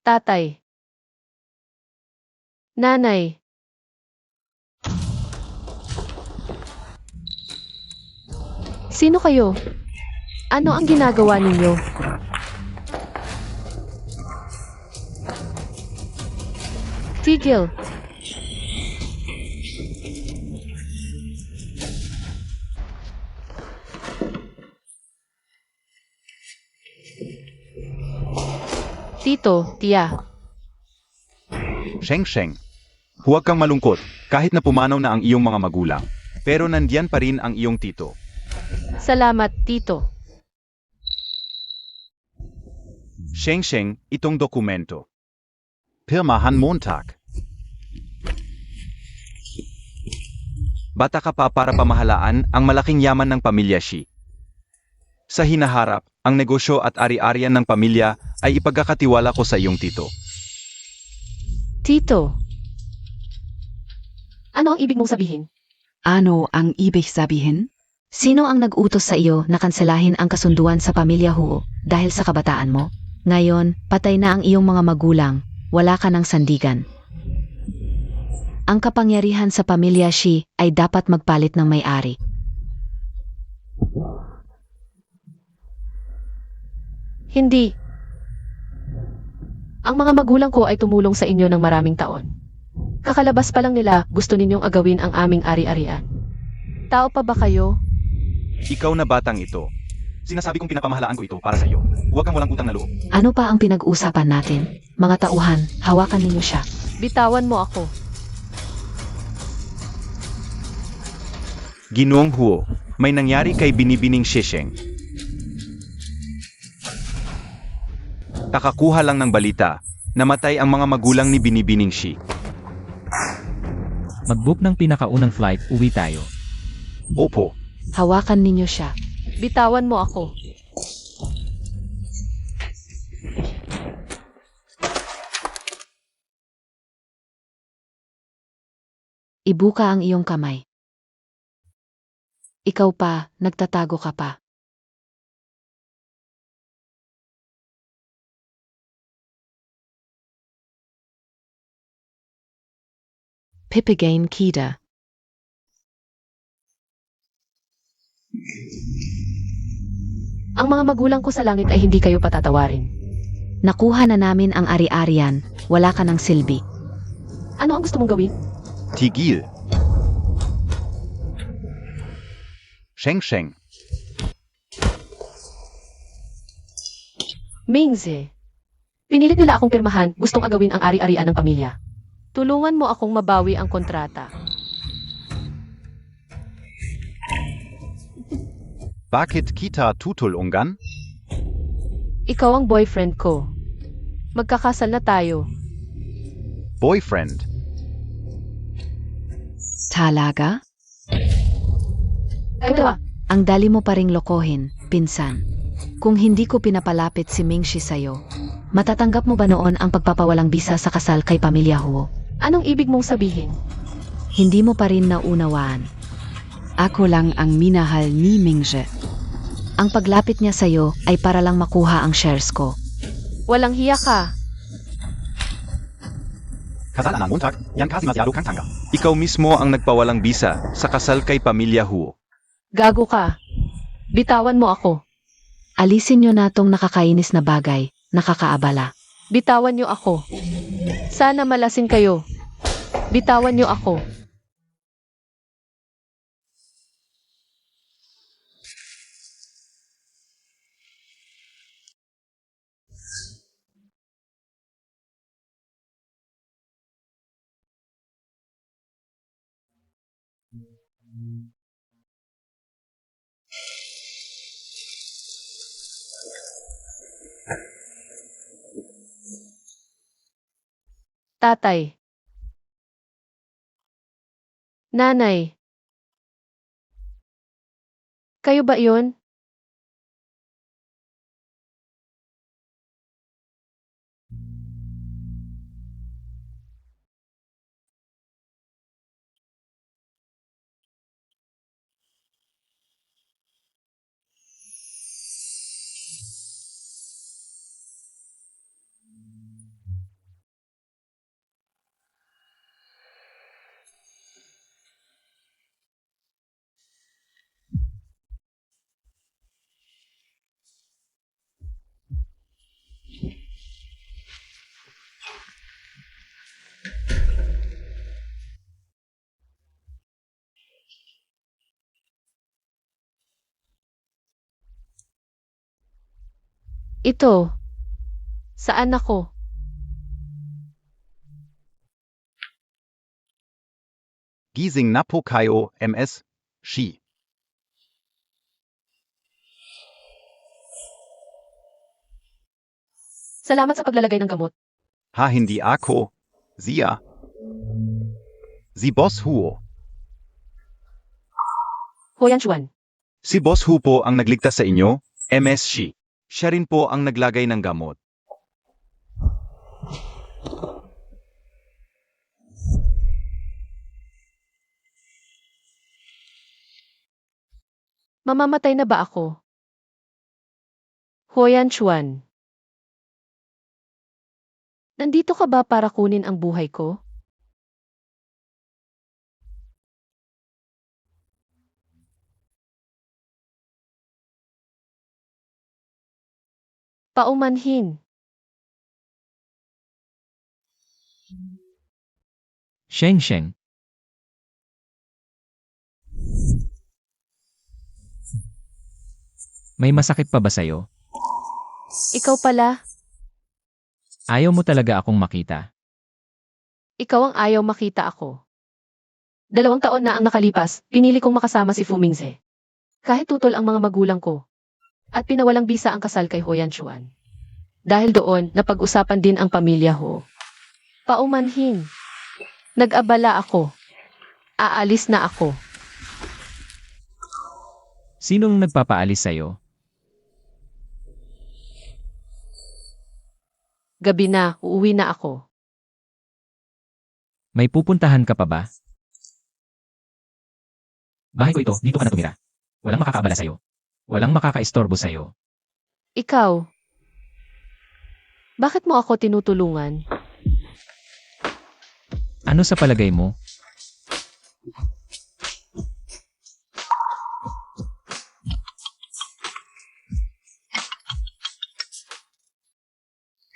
Tatay. Nanay. Sino kayo? Ano ang ginagawa ninyo? Tigil. Tito, tiya. Sheng. Huwag kang malungkot, kahit na pumanaw na ang iyong mga magulang. Pero nandiyan pa rin ang iyong tito. Salamat, Tito. Sheng, itong dokumento. Pirmahan Montag. Bata ka pa para pamahalaan ang malaking yaman ng pamilya Shi. Sa hinaharap, ang negosyo at ari-arian ng pamilya ay ipagkakatiwala ko sa iyong tito. Tito. Ano ang ibig mong sabihin? Ano ang ibig sabihin? Sino ang nag-utos sa iyo na kanselahin ang kasunduan sa pamilya Huo dahil sa kabataan mo? Ngayon, patay na ang iyong mga magulang, wala ka ng sandigan. Ang kapangyarihan sa pamilya Shi ay dapat magpalit ng may-ari. Hindi. Ang mga magulang ko ay tumulong sa inyo ng maraming taon. Kakalabas pa lang nila, gusto ninyong agawin ang aming ari-arian. Tao pa ba kayo? Ikaw na batang ito. Sinasabi kong pinapamahalaan ko ito para sa iyo. Huwag kang walang utang na loob. Ano pa ang pinag-usapan natin? Mga tauhan, hawakan ninyo siya. Bitawan mo ako. Ginoong Huo, may nangyari kay Binibining Shisheng. Kakakuha lang ng balita, namatay ang mga magulang ni Binibining Shi. Mag-book ng pinakaunang flight, uwi tayo. Opo. Hawakan ninyo siya. Bitawan mo ako. Ibuka ang iyong kamay. Ikaw pa, nagtatago ka pa. Pipigane Kida. Ang mga magulang ko sa langit ay hindi kayo patatawarin. Nakuha na namin ang ari-arian, wala ka ng silbi. Ano ang gusto mong gawin? Tigil. Sheng. Mingze. Pinilit nila akong pirmahan, gustong agawin ang ari-arian ng pamilya. Tulungan mo akong mabawi ang kontrata. Bakit kita tutulungan? Ikaw ang boyfriend ko. Magkakasal na tayo. Boyfriend. Talaga? Kayo dalawa. Ang dali mo pa ring lokohin, pinsan. Kung hindi ko pinapalapit si Mingshi sa'yo, matatanggap mo ba noon ang pagpapawalang bisa sa kasal kay Pamilya Huo? Anong ibig mong sabihin? Hindi mo pa rin naunawaan. Ako lang ang minahal ni Mingzhe. Ang paglapit niya sa'yo ay para lang makuha ang shares ko. Walang hiya ka. Kasal ng Montag, yan kasi masyado kang tanga. Ikaw mismo ang nagpawalang bisa sa kasal kay Pamilya Huo. Gago ka. Bitawan mo ako. Alisin niyo na tong nakakainis na bagay, nakakaabala. Bitawan niyo ako. Sana malasing kayo. Bitawan niyo ako. Tatay. Nanay. Kayo ba iyon? Ito. Saan ako? Gising na po kayo, MS. Shi. Salamat sa paglalagay ng gamot. Ha, hindi ako. Zia. Si Boss Huo. Hoyan Chuan. Si Boss Hu po ang nagligtas sa inyo, MS Shi. Siya rin po ang naglagay ng gamot. Mamamatay na ba ako? Hoyan Chuan. Nandito ka ba para kunin ang buhay ko? Paumanhin. Sheng Sheng. May masakit pa ba sa'yo? Ikaw pala, Ayaw mo talaga akong makita. ikaw ang ayaw makita ako. 2 taon na ang nakalipas, pinili kong makasama si Fu Mingze. Kahit tutol ang mga magulang ko. At pinawalang bisa ang kasal kay Hoyan Chuan. Dahil doon, napag-usapan din ang pamilya Ho. Paumanhin. Nag-abala ako. Aalis na ako. Sinong nagpapaalis sa'yo? Gabi na, uuwi na ako. May pupuntahan ka pa ba? Bahay ko ito, dito ka na tumira. Walang makakaabala sa'yo. Walang makakaistorbo sa'yo. Ikaw. Bakit mo ako tinutulungan? Ano sa palagay mo?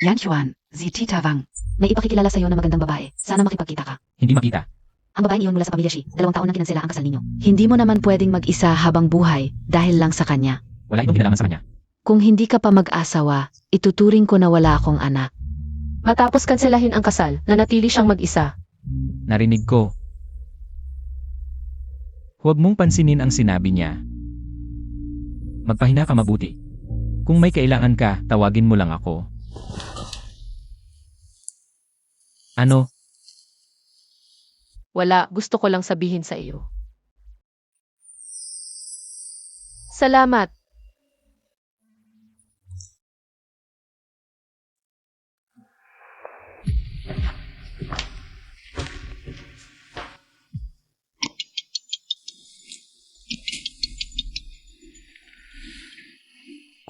Yan Chuan, si Tita Wang. May ipakikilala sa'yo na magandang babae. Sana makipagkita ka. Hindi makita. Ang babaeng iyon mula sa pamilya Shi. 2 taon na kinansela ang kasal ninyo. Hindi mo naman pwedeng mag-isa habang buhay dahil lang sa kanya. Wala itong kinalaman sa kanya. Kung hindi ka pa mag-asawa, ituturing ko na wala akong anak. Matapos kanselahin ang kasal, nanatili siyang mag-isa. Narinig ko. Huwag mong pansinin ang sinabi niya. Magpahinga ka mabuti. Kung may kailangan ka, tawagin mo lang ako. Ano? Wala, gusto ko lang sabihin sa iyo. Salamat.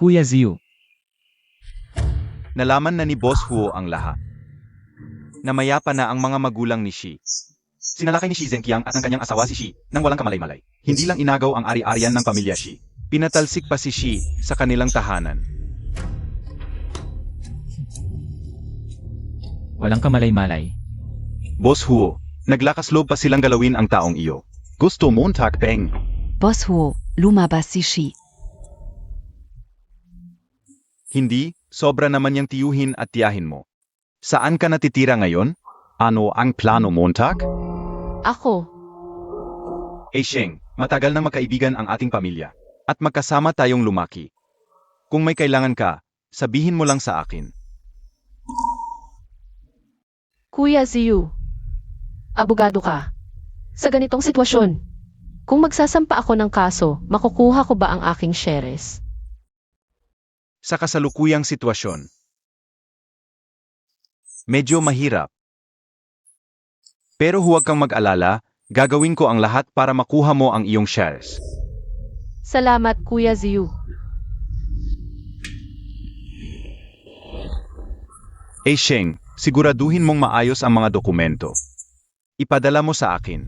Kuya Ziyu, Nalaman na ni Boss Huo ang lahat. Namayapa na ang mga magulang ni Shi. Sinalakay ni Shi Zhenqiang at ang kanyang asawa si Shi nang walang kamalay-malay. Hindi lang inagaw ang ari-arian ng pamilya Shi. Pinatalsik pa si Shi sa kanilang tahanan. walang kamalay-malay. Boss Huo, naglakas loob pa silang galawin ang taong iyo. Gusto mo takpeng. Boss Huo, lumabas si Shi. Hindi, sobra naman yang tiyuhin at tiyahin mo. Saan ka natitira ngayon? Ano ang plano mo, Tak? Ako. Sheng, matagal na magkaibigan ang ating pamilya. At magkasama tayong lumaki. Kung may kailangan ka, sabihin mo lang sa akin. Kuya Ziyu. Abogado ka. Sa ganitong sitwasyon, kung magsasampa ako ng kaso, makukuha ko ba ang aking shares? Sa kasalukuyang sitwasyon. Medyo mahirap. Pero huwag kang mag-alala, gagawin ko ang lahat para makuha mo ang iyong shares. Salamat, Kuya Ziyu. Sheng, siguraduhin mong maayos ang mga dokumento. Ipadala mo sa akin.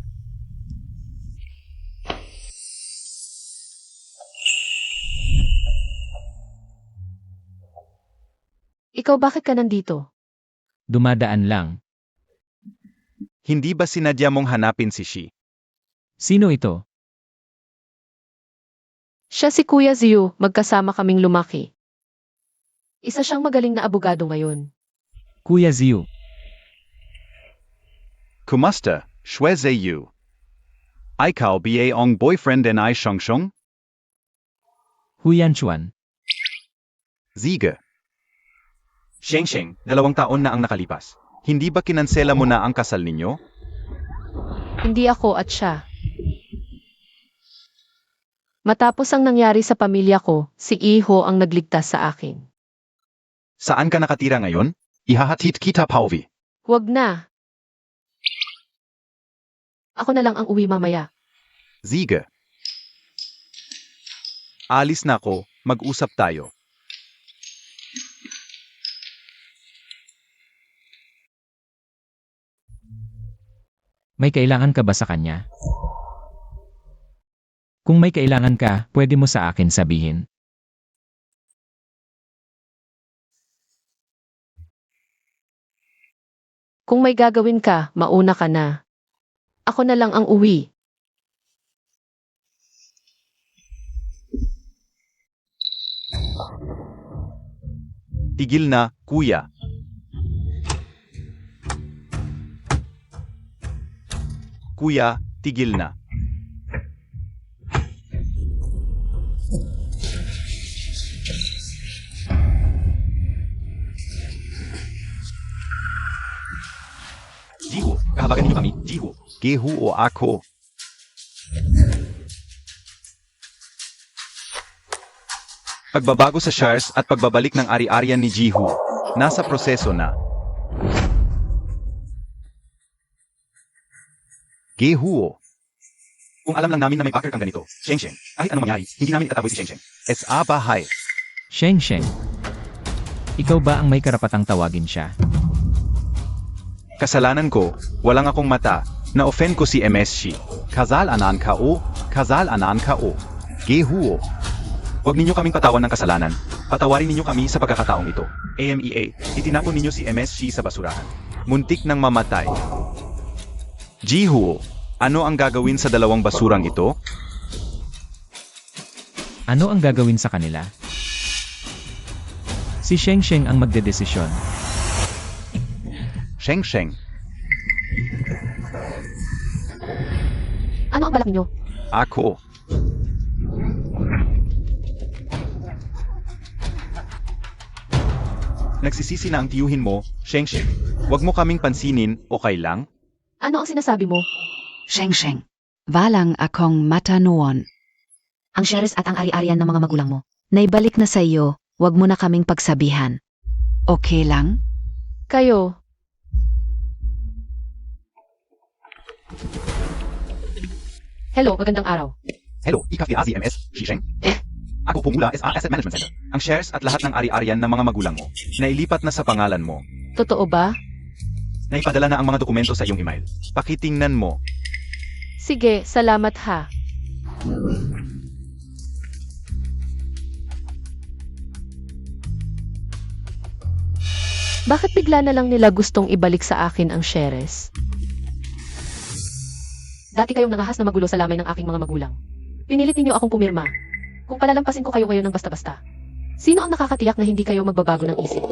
Ikaw bakit ka nandito? Dumadaan lang. Hindi ba sinadya mong hanapin si Shi? Sino ito? Siya si Kuya Ziyu, magkasama kaming lumaki. Isa siyang magaling na abogado ngayon. Kuya Ziu, Kumusta, Shweze Yu? Ikaw ba ang boyfriend and I Shongshong? Huyan Chuan. Ziga. Sheng, 2 taon na ang nakalipas. Hindi ba kinansela mo na ang kasal ninyo? Hindi ako at siya. Matapos ang nangyari sa pamilya ko, si Iho ang nagligtas sa akin. Saan ka nakatira ngayon? Ihahatid kita pauwi. Huwag na. Ako na lang ang uwi mamaya. Ziga. Alis na ako, mag-usap tayo. May kailangan ka ba sa kanya? Kung may kailangan ka, pwede mo sa akin sabihin. Kung may gagawin ka, mauna ka na. Ako na lang ang uwi. Tigil na, kuya. Kuya, tigil na. Jiho, kahabagan niyo kami, Jiho. Gehu o ako. Pagbabago sa shares at pagbabalik ng ari-arian ni Jiho, nasa proseso na. Gehu. Kung alam lang namin na may backer kang ganito, Sheng, kahit anong mangyari, hindi namin itataboy si Sheng. S.A. Bahay. Sheng. Ikaw ba ang may karapatang tawagin siya? Kasalanan ko, walang akong mata, na-offend ko si MSC. Kasalanan ka o. Gehu. Huwag ninyo kaming patawan ng kasalanan. Patawarin ninyo kami sa pagkakataong ito. AMEA, itinapon ninyo si MSC sa basurahan. Muntik nang mamatay. Jiho, ano ang gagawin sa 2 basurang ito? Ano ang gagawin sa kanila? Si Sheng ang magdedesisyon. Sheng. Ano ang balak niyo? Ako. Nagsisisi na ang tiyuhin mo, Sheng. Huwag mo kaming pansinin, okay lang? Ano ang sinasabi mo? Sheng. Walang akong mata noon. Ang shares at ang ari-arian ng mga magulang mo. Naibalik na sa iyo, wag mo na kaming pagsabihan. Okay lang? Kayo. Hello, magandang araw. Hello, ika-Fiazi MS, Sheng. Ako po mula SA Asset Management Center. Ang shares at lahat ng ari-arian ng mga magulang mo, nailipat na sa pangalan mo. Totoo ba? Naipadala na ang mga dokumento sa iyong email. Pakitingnan mo. Sige, salamat ha. Bakit bigla na lang nila gustong ibalik sa akin ang shares? Dati kayong nangahas na magulo sa lamay ng aking mga magulang. Pinilit ninyo akong pumirma. Kung palalampasin ko kayo ngayon ng basta-basta. Sino ang nakakatiyak na hindi kayo magbabago ng isip?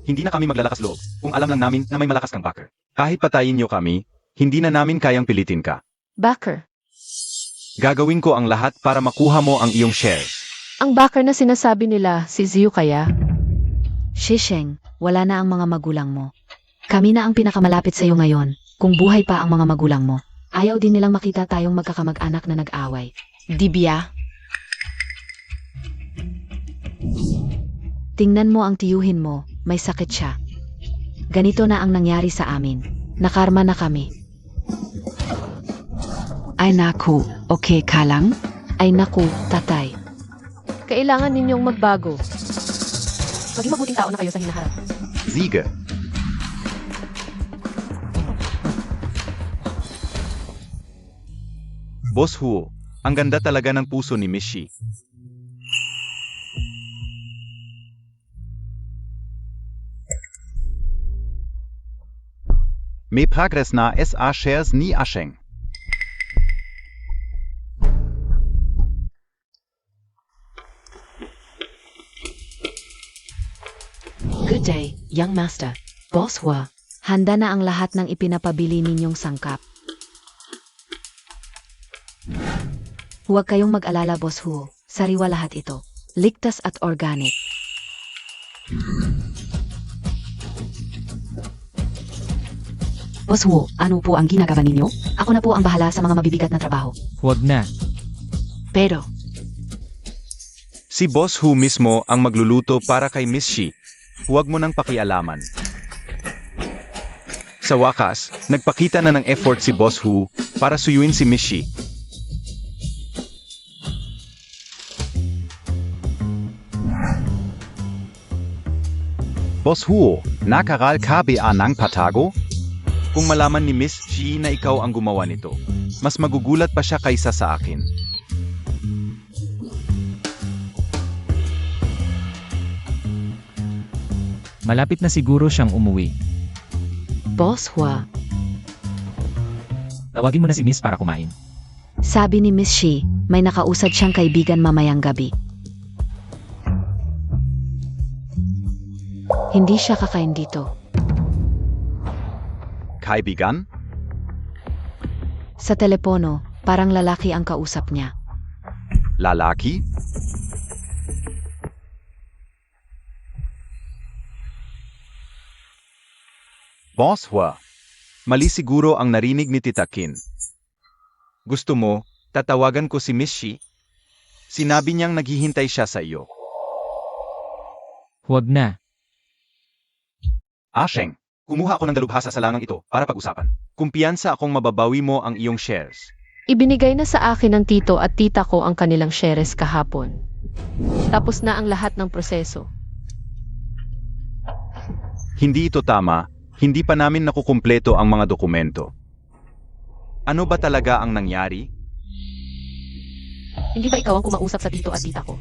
Hindi na kami maglalakas loob kung alam lang namin na may malakas kang backer. Kahit patayin niyo kami, hindi na namin kayang pilitin ka. Backer. Gagawin ko ang lahat para makuha mo ang iyong shares. Ang backer na sinasabi nila, si Ziu kaya? Shisheng, wala na ang mga magulang mo. Kami na ang pinakamalapit sa iyo ngayon, kung buhay pa ang mga magulang mo. Ayaw din nilang makita tayong magkakamag-anak na nag-away. Dibya? Tingnan mo ang tiyuhin mo, may sakit siya. Ganito na ang nangyari sa amin. Nakarma na kami. Ay naku, okay ka lang? Ay naku, tatay. Kailangan ninyong magbago. Maging mabuting tao na kayo sa hinaharap. Ziga. Boss Huo, ang ganda talaga ng puso ni Miss Shi. May progress na SA shares ni Asheng. day, young master. Boss Hua. Handa na ang lahat ng ipinapabili ninyong sangkap. Huwag kayong mag-alala, Boss Huo. Sariwa lahat ito. Ligtas at organic. Boss Huo, ano po ang ginagawa ninyo? Ako na po ang bahala sa mga mabibigat na trabaho. Huwag na. Pero, Si Boss Hu mismo ang magluluto para kay Miss Shi. Huwag mo nang pakialaman. Sa wakas, nagpakita na ng effort si Boss Hu para suyuin si Miss Shi. Boss Hu, nakaral ka ba ng patago? Kung malaman ni Miss Shi na ikaw ang gumawa nito, mas magugulat pa siya kaysa sa akin. Malapit na siguro siyang umuwi. Boss Hua, Tawagin mo na si Miss para kumain. sabi ni Miss Shi, may nakausad siyang kaibigan mamayang gabi. Hindi siya kakain dito. Kaibigan? Sa telepono, parang lalaki ang kausap niya. Lalaki? Boss Hua, mali siguro ang narinig ni Tita Kin. Gusto mo, tatawagan ko si Miss Shi? Sinabi niyang naghihintay siya sa iyo. Huwag na. Sheng, kumuha ako ng dalubhasa sa langang ito para pag-usapan. Kumpiyansa akong mababawi mo ang iyong shares. Ibinigay na sa akin ng tito at tita ko ang kanilang shares kahapon. Tapos na ang lahat ng proseso. Hindi ito tama, hindi pa namin nakukumpleto ang mga dokumento. Ano ba talaga ang nangyari? Hindi ba ikaw ang kumausap sa tito at tita ko?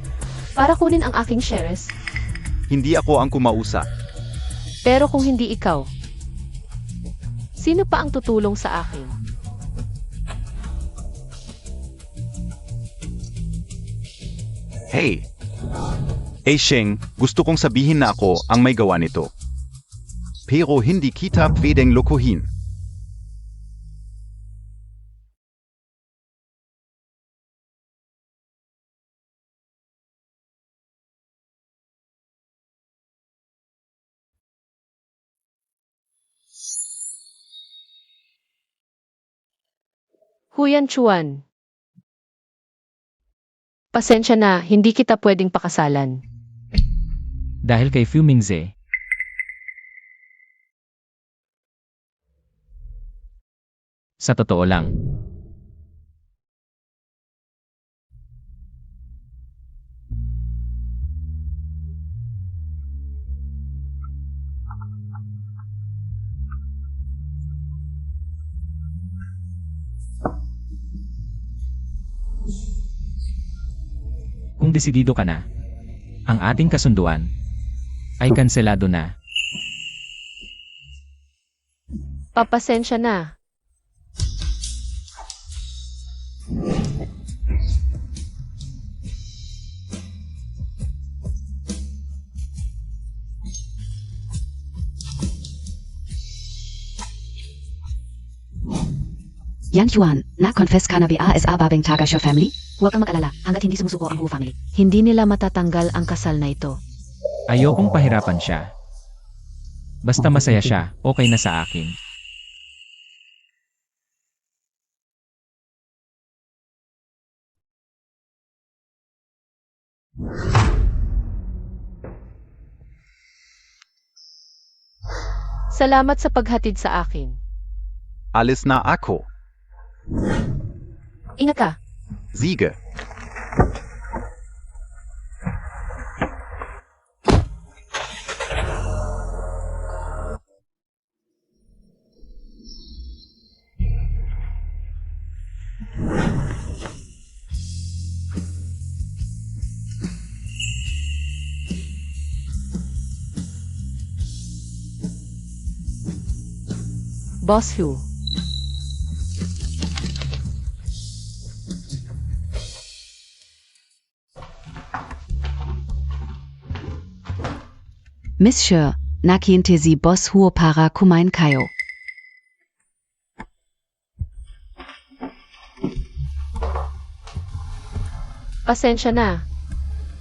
Para kunin ang aking shares? Hindi ako ang kumausap. Pero kung hindi ikaw, sino pa ang tutulong sa akin? Hey! Sheng, gusto kong sabihin na ako ang may gawa nito. Pero hindi kita pwedeng lokohin. Huyan Chuan. Pasensya na, hindi kita pwedeng pakasalan. Dahil kay Fu Mingze. Sa totoo lang. Kung desidido ka na, ang ating kasunduan ay kanselado na. Papasensya na. Yang Yuan, na-confess ka na ba sa babeng taga siya family? Huwag kang mag-alala hanggat hindi sumusuko ang Hu family. Hindi nila matatanggal ang kasal na ito. Ayokong pahirapan siya. Basta masaya siya, okay na sa akin. Salamat sa paghatid sa akin. Alis na ako. Ingat ka. Sige. Boss Hu. Miss Shi, nakiente si Boss Huo para kumain kayo. Pasensya na.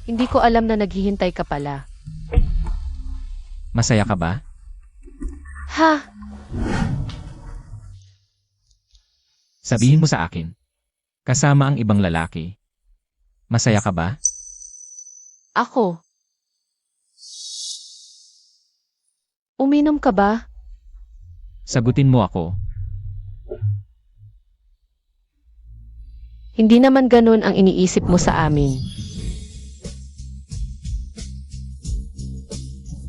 Hindi ko alam na naghihintay ka pala. Masaya ka ba? Ha? Sabihin mo sa akin. Kasama ang ibang lalaki. Masaya ka ba? Ako? Uminom ka ba? Sagutin mo ako. Hindi naman ganun ang iniisip mo sa amin.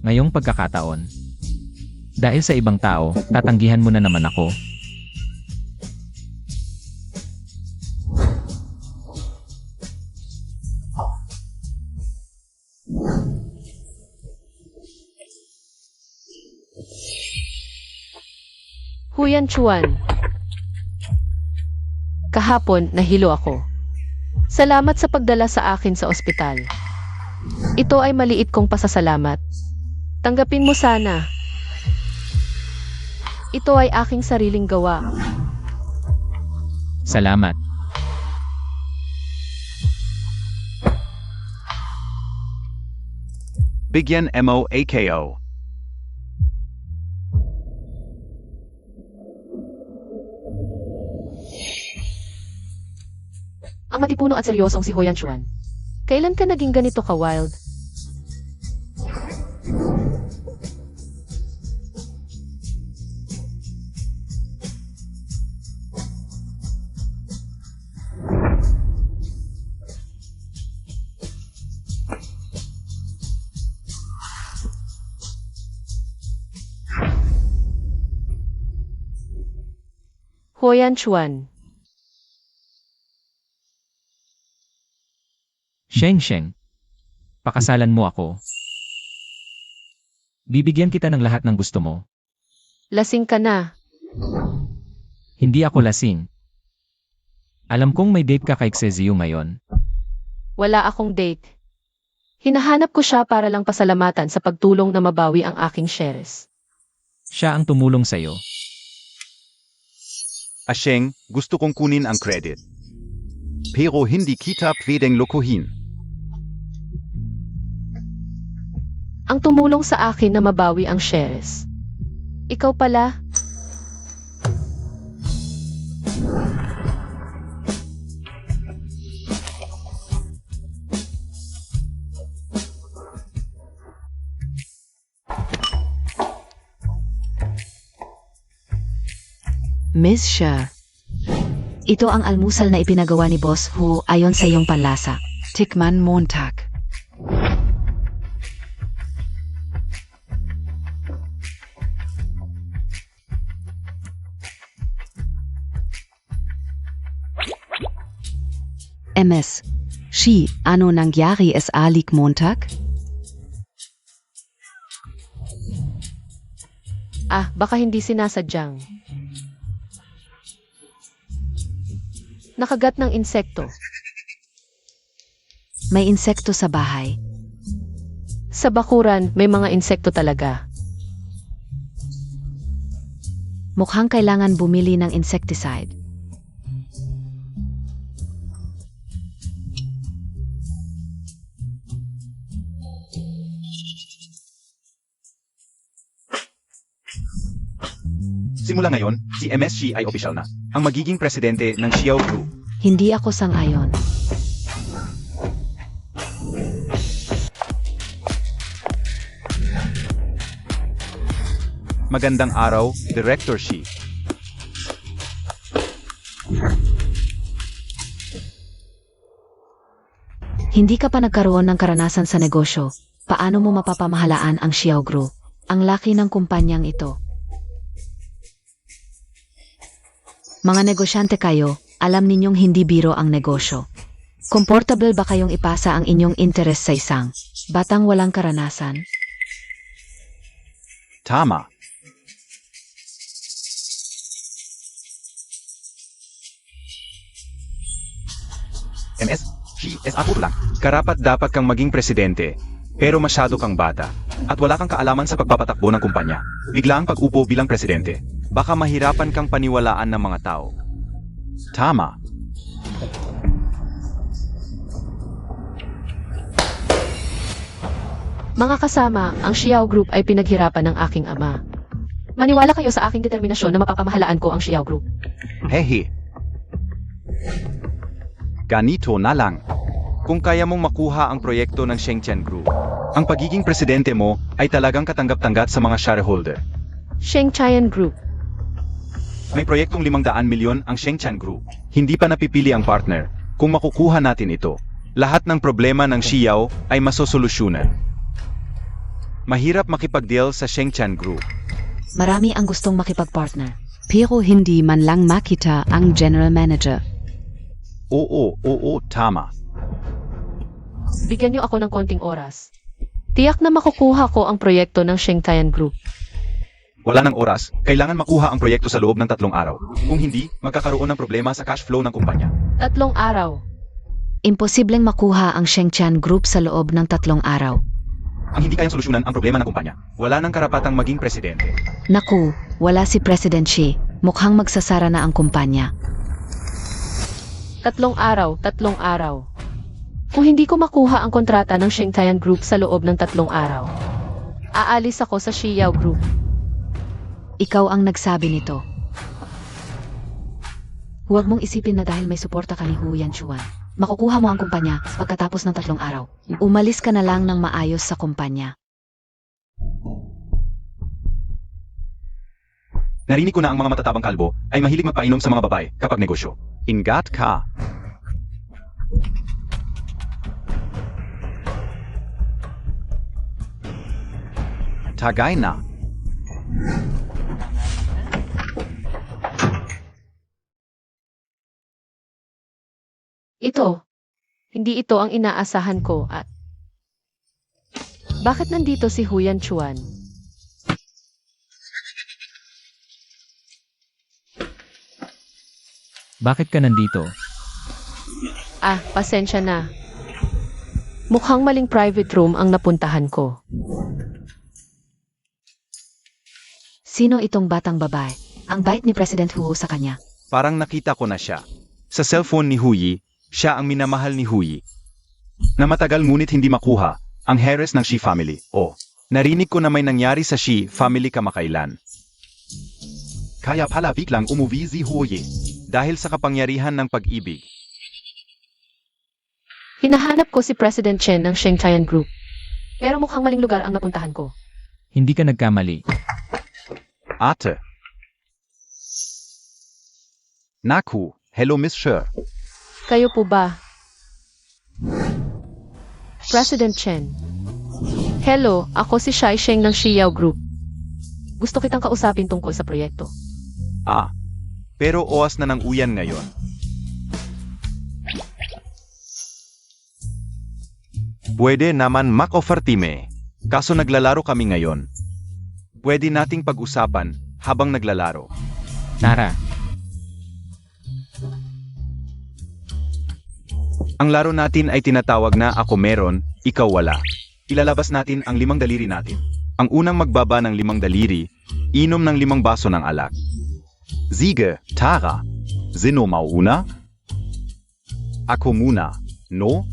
Ngayong pagkakataon. Dahil sa ibang tao, tatanggihan mo na naman ako. Huyan Chuan. Kahapon, nahilo ako. Salamat sa pagdala sa akin sa ospital. Ito ay maliit kong pasasalamat. Tanggapin mo sana. Ito ay aking sariling gawa. Salamat. Bigyan mo AKO. Ang matipuno at seryosong si Huyan Chuan. Kailan ka naging ganito ka-wild? Huyan Chuan. Sheng, pakasalan mo ako. Bibigyan kita ng lahat ng gusto mo. Lasing ka na. Hindi ako lasing. Alam kong may date ka kay Xeziu ngayon. Wala akong date. Hinahanap ko siya para lang pasalamatan sa pagtulong na mabawi ang aking shares. Siya ang tumulong sa'yo. Asheng, gusto kong kunin ang credit. Pero hindi kita pwedeng lokohin. Ang tumulong sa akin na mabawi ang shares. Ikaw pala? Miss Sha. Ito ang almusal na ipinagawa ni Boss Hu ayon sa iyong panlasa. Tikman Montag. MS. Shi, ano nangyari sa alik Montag? Ah, baka hindi sinasadyang. Nakagat ng insekto. May insekto sa bahay. Sa bakuran, may mga insekto talaga. Mukhang kailangan bumili ng insecticide. Simula ngayon, si MSG ay opisyal na. Ang magiging presidente ng Xiao Group. Hindi ako sang-ayon. Magandang araw, Director Xi. Hindi ka pa nagkaroon ng karanasan sa negosyo. Paano mo mapapamahalaan ang Xiao Group? Ang laki ng kumpanyang ito. Mga negosyante kayo, alam ninyong hindi biro ang negosyo. Komportable ba kayong ipasa ang inyong interes sa isang batang walang karanasan? Tama. MS, Xi, SA lang. Karapat dapat kang maging presidente, pero masyado kang bata. At wala kang kaalaman sa pagpapatakbo ng kumpanya. Bigla ang pag-upo bilang presidente. Baka mahirapan kang paniwalaan ng mga tao. Tama. Mga kasama, ang Xiao Group ay pinaghirapan ng aking ama. Maniwala kayo sa aking determinasyon na mapapamahalaan ko ang Xiao Group. Hehe. Ganito na lang. Kung kaya mong makuha ang proyekto ng Shengqian Group, ang pagiging presidente mo ay talagang katanggap-tanggap sa mga shareholder. Shengqian Group. May proyektong 500 milyon ang Shengqian Group. Hindi pa napipili ang partner. Kung makukuha natin ito, lahat ng problema ng Xiao ay masosolusyonan. Mahirap makipag-deal sa Shengqian Group. Marami ang gustong makipag-partner. Pero hindi man lang makita ang general manager. Oo, tama. Bigyan niyo ako ng konting oras. Tiyak na makukuha ko ang proyekto ng Shengqian Group. Wala ng oras, kailangan makuha ang proyekto sa loob ng 3 araw. Kung hindi, magkakaroon ng problema sa cash flow ng kumpanya. 3 araw. Imposibleng makuha ang Shengqian Group sa loob ng 3 araw. Ang hindi kayang solusyonan ang problema ng kumpanya. Wala nang karapatang maging presidente. Naku, wala si President Xi. Mukhang magsasara na ang kumpanya. 3 araw, 3 araw. Kung hindi ko makuha ang kontrata ng Shengqian Group sa loob ng 3 araw, aalis ako sa Xiao Group. Ikaw ang nagsabi nito. Huwag mong isipin na dahil may suporta ka ni Hu Yanchuan, makukuha mo ang kumpanya pagkatapos ng 3 araw. Umalis ka na lang ng maayos sa kumpanya. Narinig ko na ang mga matatabang kalbo ay mahilig magpainom sa mga babae kapag negosyo. Ingat ka. Tagay na. Hindi ito ang inaasahan ko at... Bakit nandito si Hu Yanchuan? Bakit ka nandito? Pasensya na. Mukhang maling private room ang napuntahan ko. Sino itong batang babae? Ang bait ni President Hu sa kanya. Parang nakita ko na siya. Sa cellphone ni Huyi, siya ang minamahal ni Huyi. Na matagal ngunit hindi makuha, ang heiress ng Shi family. Narinig ko na may nangyari sa Shi family kamakailan. Kaya pala biglang umuwi si Huyi. Dahil sa kapangyarihan ng pag-ibig. Hinahanap ko si President Chen ng Shengqian Group. Pero mukhang maling lugar ang napuntahan ko. Hindi ka nagkamali. Ate. Naku, hello Miss Sher. Kayo po ba? President Chen. Hello, ako si Shai Sheng ng Xiao Group. Gusto kitang kausapin tungkol sa proyekto. Pero oras na ng uyan ngayon. Pwede naman mak-offertime. Kaso naglalaro kami ngayon. Pwede nating pag-usapan habang naglalaro. Tara, Ang laro natin ay tinatawag na ako meron, ikaw wala. Ilalabas natin ang 5 daliri natin. Ang unang magbaba ng 5 daliri, inom ng 5 baso ng alak. Sige, Tara. Sino mauuna? Ako muna, no?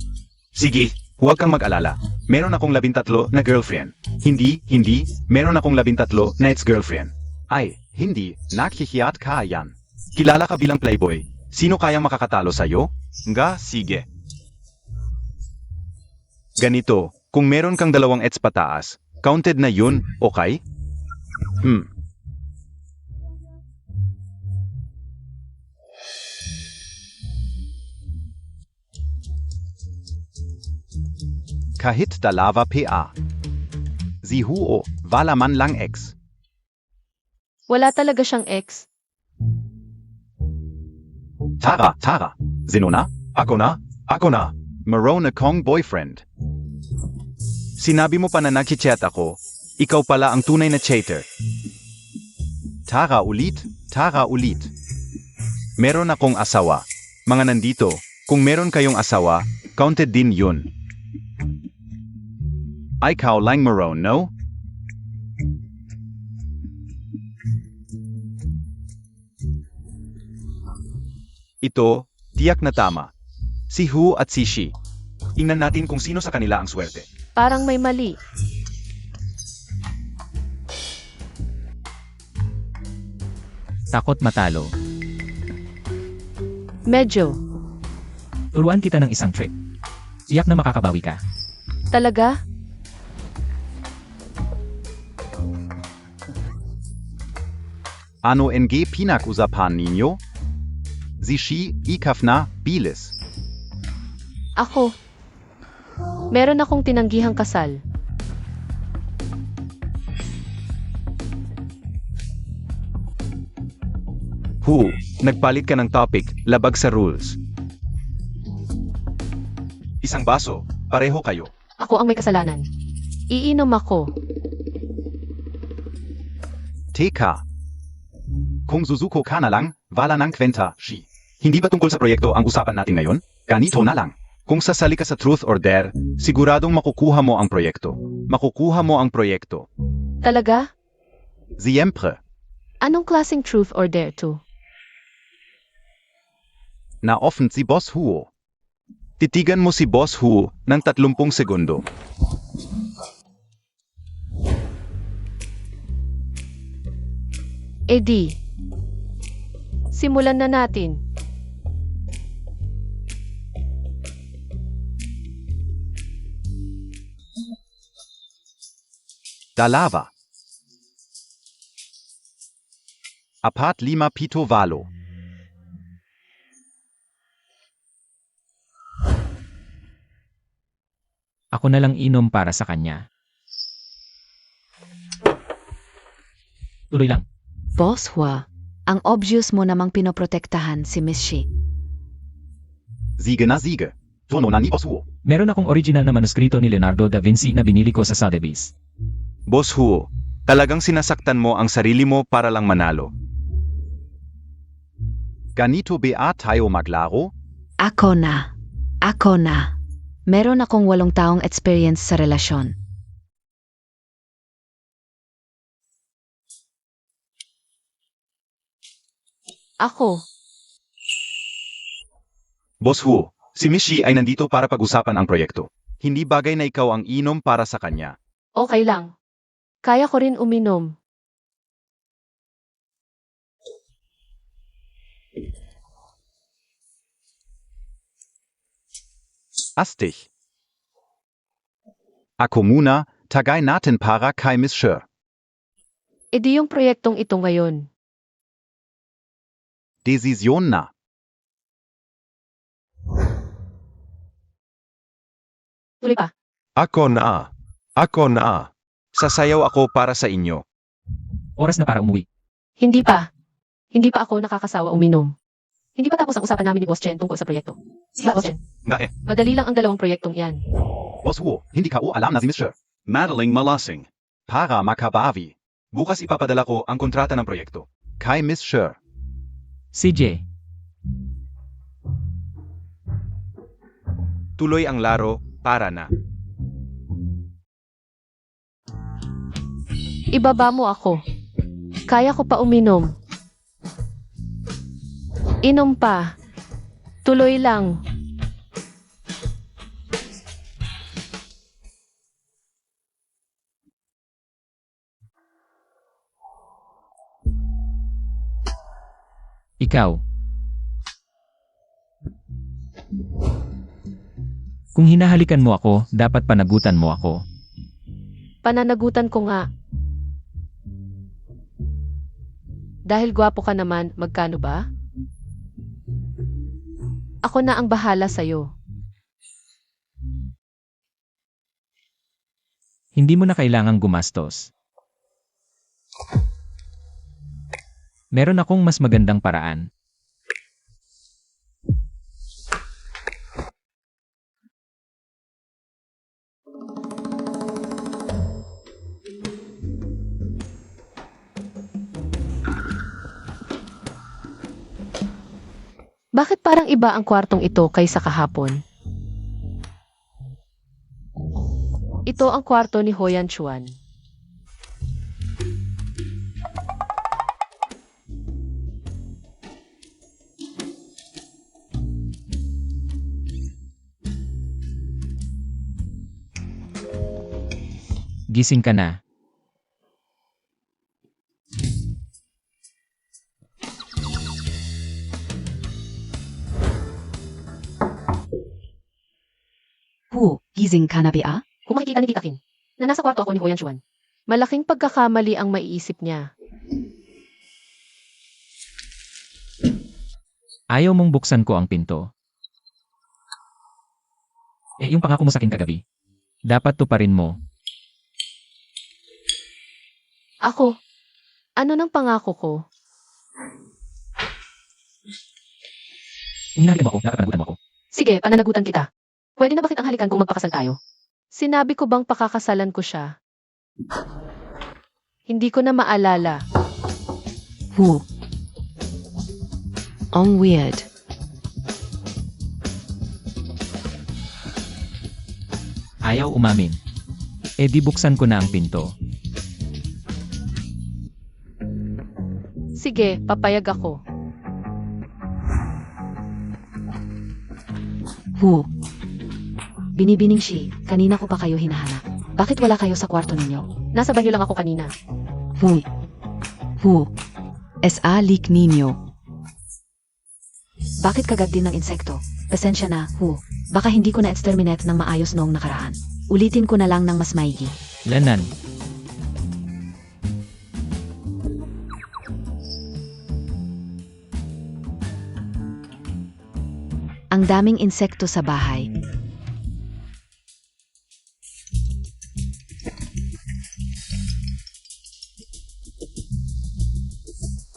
Sige, huwag kang mag-alala. Meron akong 13 na girlfriend. Hindi, meron akong 13 na ex-girlfriend. Ay, hindi, naghihiyat ka yan. Kilala ka bilang playboy. Sino kayang makakatalo sa'yo? Nga, sige. Ganito, kung meron kang 2 ets pataas, counted na yun, okay? Kahit dalawa pa. Si Huo, wala man lang ex. Wala talaga siyang ex. Tara. Sino na? Ako na. Meron akong boyfriend. Sinabi mo pa na nagchat ako, ikaw pala ang tunay na chater. Tara ulit. Meron akong asawa. Mga nandito, kung meron kayong asawa, counted din yun. Ikaw lang meron, no? Ito, tiyak na tama. Si Hu at si Shi. Tingnan natin kung sino sa kanila ang swerte. Parang may mali. Takot matalo. Medyo. Turuan kita ng isang trick. Tiyak na makakabawi ka. Talaga? Ano ng pinag-usapan ninyo? Si Shi, ikaw na, bilis. Ako. Meron akong tinanggihang kasal. Hu, nagpalit ka ng topic, labag sa rules. Isang baso, pareho kayo. Ako ang may kasalanan. Iinom ako. Teka. Kung Suzuko ka na lang, wala ng kwenta, Shi. Hindi ba tungkol sa proyekto ang usapan natin ngayon? Ganito na lang. Kung sasali ka sa Truth or Dare, siguradong makukuha mo ang proyekto. Makukuha mo ang proyekto. Talaga? Siyempre, Anong klaseng truth or dare to? na-offen si Boss Huo. Titigan mo si Boss Huo ng 30 segundo. Di. Simulan na natin. Dalawa. Apat lima pito valo. Ako na lang inom para sa kanya. Tuloy lang. Boss Hua, ang obvious mo namang pinoprotektahan si Miss Shi. Siege na Siege. Tono na ni Boss Huo. Meron akong original na manuskrito ni Leonardo da Vinci na binili ko sa Sotheby's. Boss Huo, talagang sinasaktan mo ang sarili mo para lang manalo. Ganito ba tayo maglaro? Ako na. Ako na. Meron akong 8 taong experience sa relasyon. Ako. Boss Huo, si Miss Shi ay nandito para pag-usapan ang proyekto. Hindi bagay na ikaw ang inom para sa kanya. Okay lang. Kaya ko rin uminom. Astig. Ako muna, tagay natin para kay Miss Shi. Di yung proyektong ito ngayon. Desisyon na. Tuloy pa. Ako na. Ako na. Sasayaw ako para sa inyo. Oras na para umuwi. Hindi pa. Hindi pa ako nakakasawa uminom. Hindi pa tapos ang usapan namin ni Boss Chen tungkol sa proyekto. Sige, Boss Chen. Nga Madali lang ang 2 proyektong iyan. Boss Huo, hindi ka alam na si Miss Shi. Madaling malasing. Para makabawi. Bukas ipapadala ko ang kontrata ng proyekto. Kay Miss Shi. CJ, Tuloy ang laro, para na. Ibaba mo ako. Kaya ko pa uminom. Inom pa. Tuloy lang. ikaw. Kung hinahalikan mo ako, dapat panagutan mo ako. Pananagutan ko nga. Dahil gwapo ka naman, magkano ba? Ako na ang bahala sa'yo. Hindi mo na kailangang gumastos. Meron akong mas magandang paraan. Bakit parang iba ang kwartong ito kaysa kahapon? Ito ang kwarto ni Hoyan Chuan. gising ka na. Hu, gising ka na ba? Kung makikita ni Tita Kin, na nasa kwarto ako ni Hoyan Chuan, malaking pagkakamali ang maiisip niya. Ayaw mong buksan ko ang pinto. Yung pangako mo sa akin kagabi. Dapat tuparin mo. Ako? Ano nang pangako ko? Hinahalikan mo ako, nakapanagutan mo ako. Sige, pananagutan kita. Pwede na ba kitang halikan kung magpakasal tayo? Sinabi ko bang pakakasalan ko siya? Hindi ko na maalala. Hu. Ang weird. Ayaw umamin. Di buksan ko na ang pinto. Sige, papayag ako. Hu. Binibining Shi, kanina ko pa kayo hinahanap. Bakit wala kayo sa kwarto ninyo? Nasa banyo lang ako kanina. Hu. Hu. Sa lik ninyo. Bakit kagat din ng insekto? Pasensya na, Hu. Baka hindi ko na-exterminate ng maayos noong nakaraan. Ulitin ko na lang ng mas maigi. Lanan. Ang daming insekto sa bahay.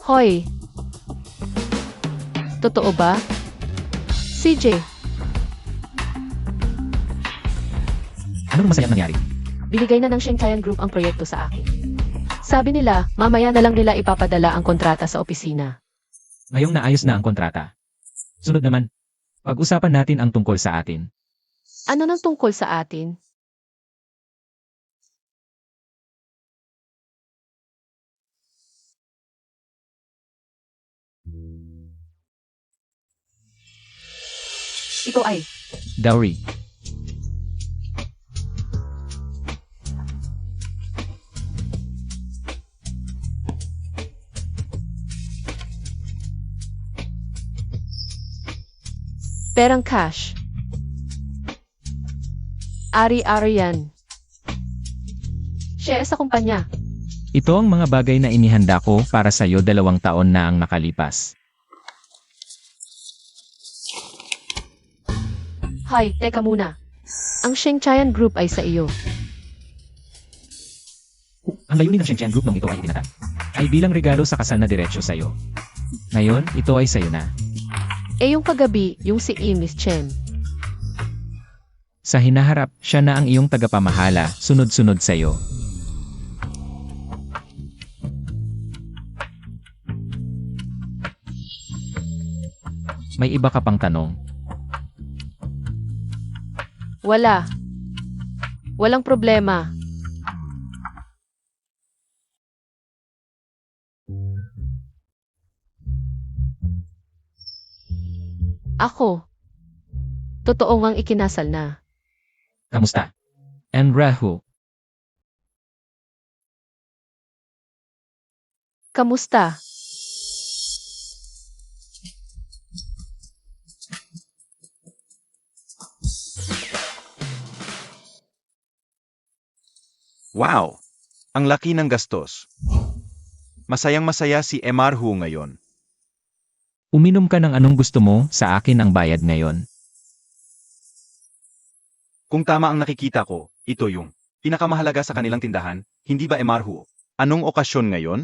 Hoy! Totoo ba? CJ, Anong masayang nangyari? binigay na ng Shengchayan Group ang proyekto sa akin. Sabi nila, mamaya na lang nila ipapadala ang kontrata sa opisina. Ngayong naayos na ang kontrata. Sunod naman, pag-usapan natin ang tungkol sa atin. Ano nang tungkol sa atin? Ito ay, Dowry. perang cash. Ari-ari yan. Share sa kumpanya. Ito ang mga bagay na inihanda ko para sa iyo 2 taon na ang nakalipas. Hoy, teka muna. Ang Shengchayan Group ay sa iyo. Ang layunin ng Shenzhen Group nung ito ay itinatag ay bilang regalo sa kasal na diretsyo sa iyo. Ngayon, ito ay sa iyo na. Eh yung kagabi, yung si Miss Chen. Sa hinaharap, siya na ang iyong tagapamahala, sunod-sunod sa iyo. May iba ka pang tanong? Wala. Walang problema. Ako. Totoo ngang ikinasal na. Kamusta? And Rahu, Kamusta? Wow! Ang laki ng gastos. Masayang-masaya si MR Hu ngayon. uminom ka ng anong gusto mo, sa akin ang bayad ngayon. Kung tama ang nakikita ko, ito yung pinakamahalaga sa kanilang tindahan, hindi ba MR Hu? Anong okasyon ngayon?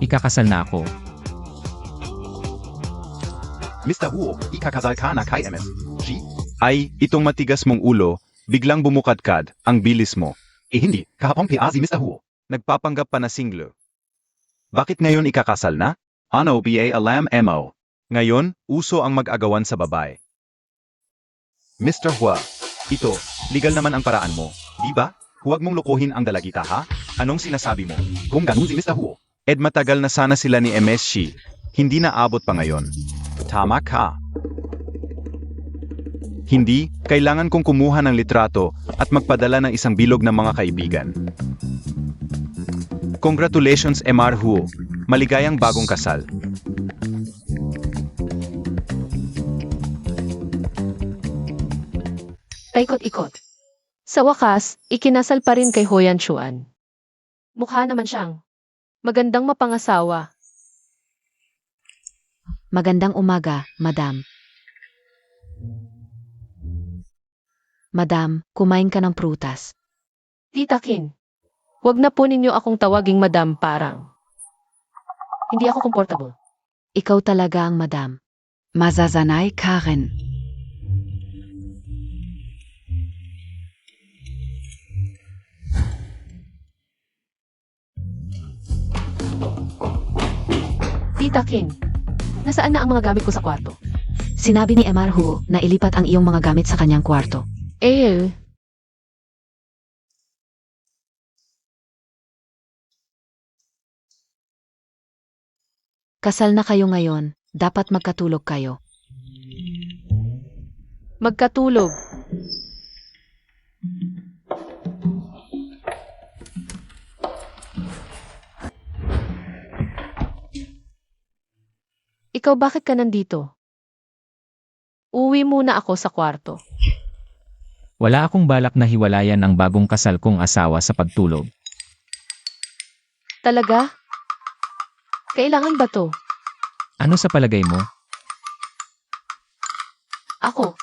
Ikakasal na ako. Mr. Hu, ikakasal ka na kay MS. G? Ay, itong matigas mong ulo, biglang bumukadkad, ang bilis mo. Hindi, kahapon PA si Mr. Hu. Nagpapanggap pa na single. Bakit ngayon ikakasal na? Ano ba alam mo? Ngayon, uso ang mag-agawan sa babae. Mr. Hua, ito, legal naman ang paraan mo, di ba? Huwag mong lokohin ang dalagita ha? Anong sinasabi mo? Kung ganun si Mr. Hu, matagal na sana sila ni MS Shi. Hindi na abot pa ngayon. Tama ka. Hindi, kailangan kong kumuha ng litrato at magpadala ng isang bilog ng mga kaibigan. Congratulations Mr. Huo. Maligayang bagong kasal. Paikot-ikot. Sa wakas, ikinasal pa rin kay Hoyan Chuan. Mukha naman siyang magandang mapangasawa. Magandang umaga, Madam. Madam, kumain ka ng prutas. Tita Kin, wag na po ninyo akong tawaging madam parang. Hindi ako komportable. Ikaw talaga ang Madam. Mazazanay Karen. Tita Kin, nasaan na ang mga gamit ko sa kwarto? Sinabi ni Mr. Huo na ilipat ang iyong mga gamit sa kanyang kwarto. Kasal na kayo ngayon, dapat magkatulog kayo. Magkatulog. Ikaw bakit ka nandito? Uwi muna ako sa kwarto. Wala akong balak na hiwalayan ang bagong kasal kong asawa sa pagtulog. Talaga? Kailangan ba to? Ano sa palagay mo? Ako.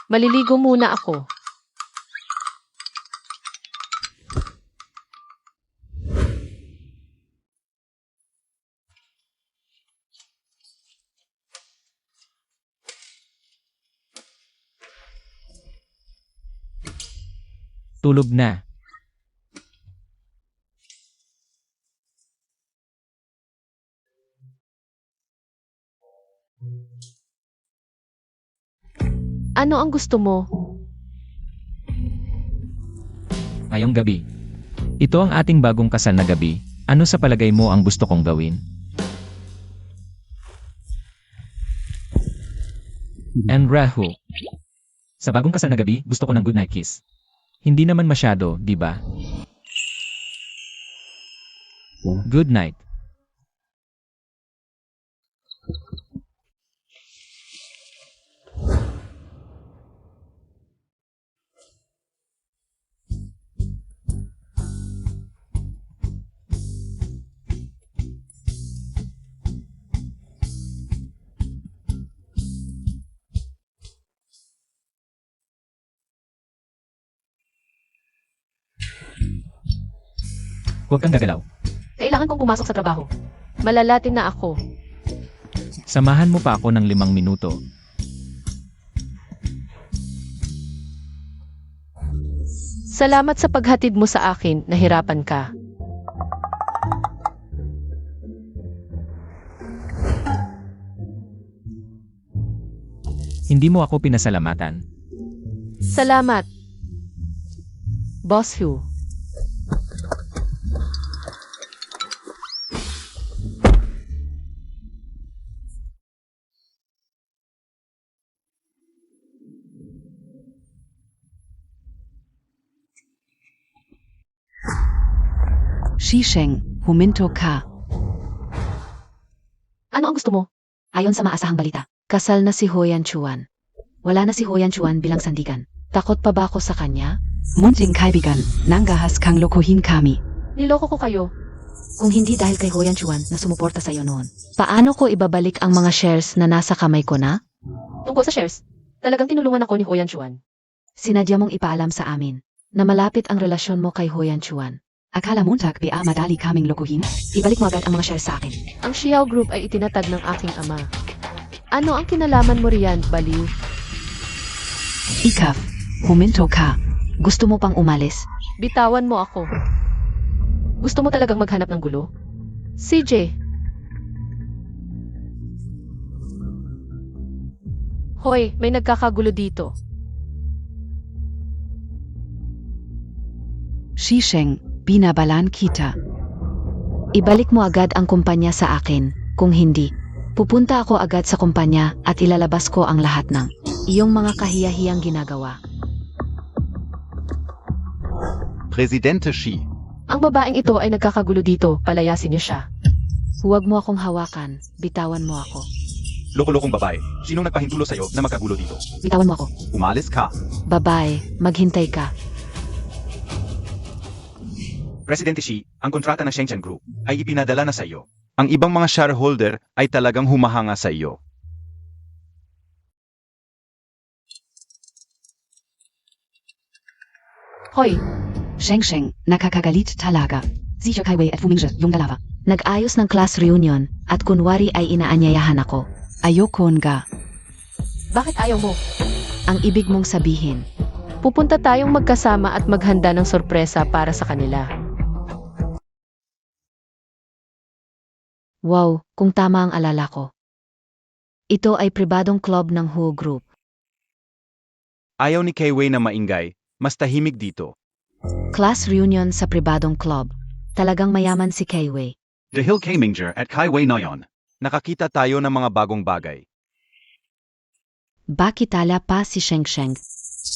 Maliligo muna ako. Tulog na. Ano ang gusto mo? Ngayong gabi. Ito ang ating bagong kasal na gabi. Ano sa palagay mo ang gusto kong gawin? And Rahu. Sa bagong kasal na gabi, gusto ko ng good night kiss. Hindi naman masyado, di ba? Good night. Huwag kang gagalaw. Kailangan kong pumasok sa trabaho. Malalatin na ako. Samahan mo pa ako ng 5 minuto. Salamat sa paghatid mo sa akin, nahirapan ka. Hindi mo ako pinasalamatan. Salamat. Boss Hu. Shisheng, huminto ka. Ano ang gusto mo? Ayon sa maasahang balita, kasal na si Hoyan Chuan. Wala na si Hoyan Chuan bilang sandigan. Takot pa ba ako sa kanya? Munting kaibigan, nangahas kang lokohin kami. Niloko ko kayo. Kung hindi dahil kay Hoyan Chuan na sumuporta sa iyo noon, paano ko ibabalik ang mga shares na nasa kamay ko na? Tungkol sa shares, talagang tinulungan ako ni Hoyan Chuan. Sinadya mong ipaalam sa amin na malapit ang relasyon mo kay Hoyan Chuan. Akala muntak madali kaming lokohin? Ibalik mo agad ang mga shares sa akin. Ang Xiao Group ay itinatag ng aking ama. Ano ang kinalaman mo riyan, baliw? Ikaf, huminto ka. Gusto mo pang umalis? Bitawan mo ako. Gusto mo talagang maghanap ng gulo? CJ. Hoy, may nagkakagulo dito. Shisheng, binabalan kita. Ibalik mo agad ang kumpanya sa akin. Kung hindi, pupunta ako agad sa kumpanya at ilalabas ko ang lahat ng iyong mga kahiyahiyang ginagawa. Presidente Xi. Ang babaeng ito ay nagkakagulo dito, palayasin niyo siya. Huwag mo akong hawakan, bitawan mo ako. Loko-lokong babae. Sinong nagpahintulo sa'yo na magkagulo dito? Bitawan mo ako. Umalis ka. Babae, maghintay ka. Presidente Xi, ang kontrata ng Shenzhen Group ay ipinadala na sa iyo. Ang ibang mga shareholder ay talagang humahanga sa iyo. Hoy, Sheng, nakakagalit talaga. Siya Kai Wei at Fu Mingzhe, yung dalawa. Nag-ayos ng class reunion at kunwari ay inaanyayahan ako. Ayoko nga. bakit ayaw mo? Ang ibig mong sabihin, Pupunta tayong magkasama at maghanda ng sorpresa para sa kanila. wow, kung tama ang alala ko. Ito ay pribadong club ng Huo Group. Ayaw ni Kai Wei na maingay, mas tahimik dito. Class reunion sa pribadong club. Talagang mayaman si Kai Wei. Dahil kay Mingzhe at Kai Wei Noyon, nakakita tayo ng mga bagong bagay. Bakitala pa si Sheng.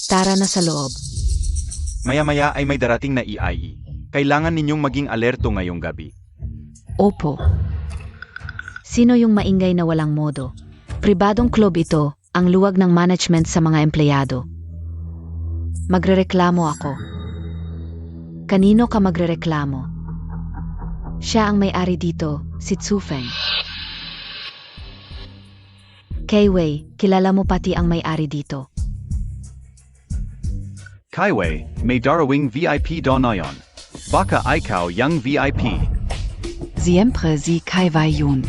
Tara na sa loob. Maya-maya ay may darating na EIE. Kailangan ninyong maging alerto ngayong gabi. Opo. Sino yung maingay na walang modo? Pribadong club ito, ang luwag ng management sa mga empleyado. Magrereklamo ako. Kanino ka magrereklamo? Siya ang may-ari dito, si Tsufeng. Kai Wei, kilala mo pati ang may-ari dito. Kai Wei, may darawing VIP do Noyon. Baka ikaw yung VIP. Siempre si Kai Wei yun.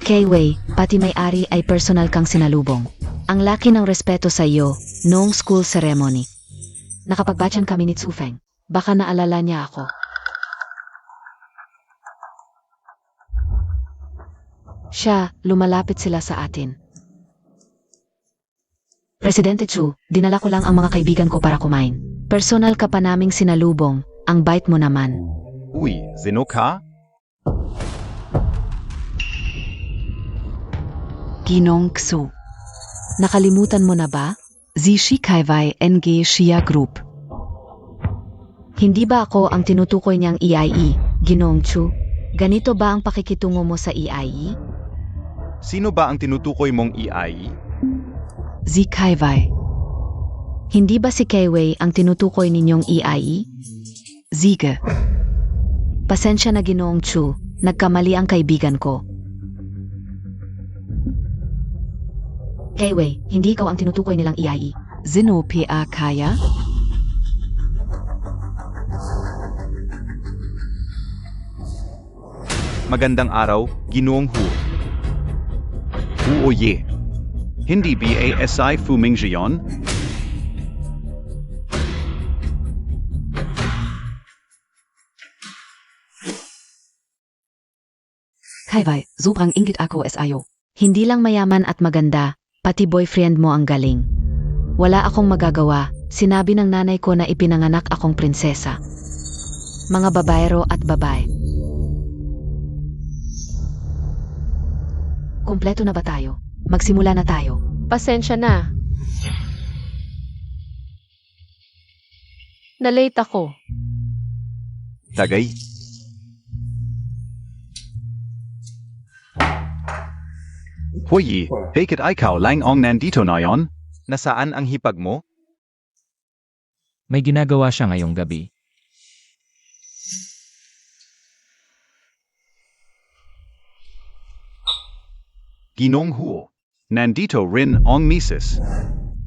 Kai Wei, pati may-ari ay personal kang sinalubong. Ang laki ng respeto sa iyo, noong school ceremony. Nakapagbatyan kami ni Tsufeng. Baka naalala niya ako. Siya, lumalapit sila sa atin. Presidente Chu, dinala ko lang ang mga kaibigan ko para kumain. Personal ka pa naming sinalubong, ang bait mo naman. Uy, zino ka? Ginong Xu. Nakalimutan mo na ba? Shi Kai Wei NG Xia Group. Hindi ba ako ang tinutukoy niyang EIE, Ginong Chu? Ganito ba ang pakikitungo mo sa EIE? Sino ba ang tinutukoy mong EIE? Si Kai Wei. Hindi ba si Kai Wei ang tinutukoy ninyong EIE? Siege. Pasensya na Ginoong Chu, nagkamali ang kaibigan ko. Kai Wei, hindi ikaw ang tinutukoy nilang EIE. Sino PA Kaya? Magandang araw, Ginoong Hu. Ye. Hindi BASI Fu Mingzhe yon? Kai Wei, sobrang ingit ako SIO. Hindi lang mayaman at maganda, pati boyfriend mo ang galing. Wala akong magagawa, sinabi ng nanay ko na ipinanganak akong prinsesa. Mga babayero at babae. Kumpleto na ba tayo? Magsimula na tayo. Pasensya na. Na-late ako. Tagay. Hoy, bakit ikaw lang ang nandito ngayon? Nasaan ang hipag mo? May ginagawa siya ngayong gabi. Ginong Hu. Nandito rin ang misis.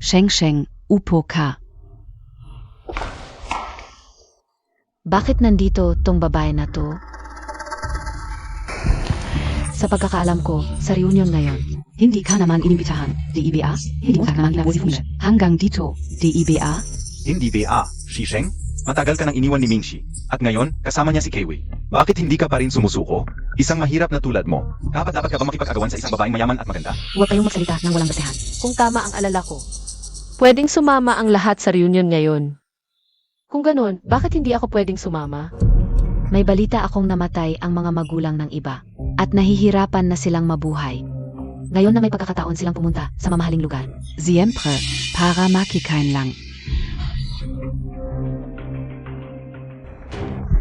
Sheng, upo ka. Bakit nandito tong babae na to? Sa pagkakaalam ko, sa reunion ngayon. Hindi ka naman inimbitahan. DIBA? Hindi ka naman kinabusifun. Hanggang dito. DIBA? Hindi ba, Shisheng? Matagal ka nang iniwan ni Mingxi. At ngayon, kasama niya si Kai Wei. Bakit hindi ka pa rin sumusuko? Isang mahirap na tulad mo. Dapat ka ba makipag-agawan sa isang babaeng mayaman at maganda? Huwag kayong magsalita ng walang basehan. Kung tama ang alala ko. Pwedeng sumama ang lahat sa reunion ngayon. Kung ganun, bakit hindi ako pwedeng sumama? May balita akong namatay ang mga magulang ng iba. At nahihirapan na silang mabuhay. Ngayon na may pagkakataon silang pumunta sa mamahaling lugar. Siempre, para makikain lang.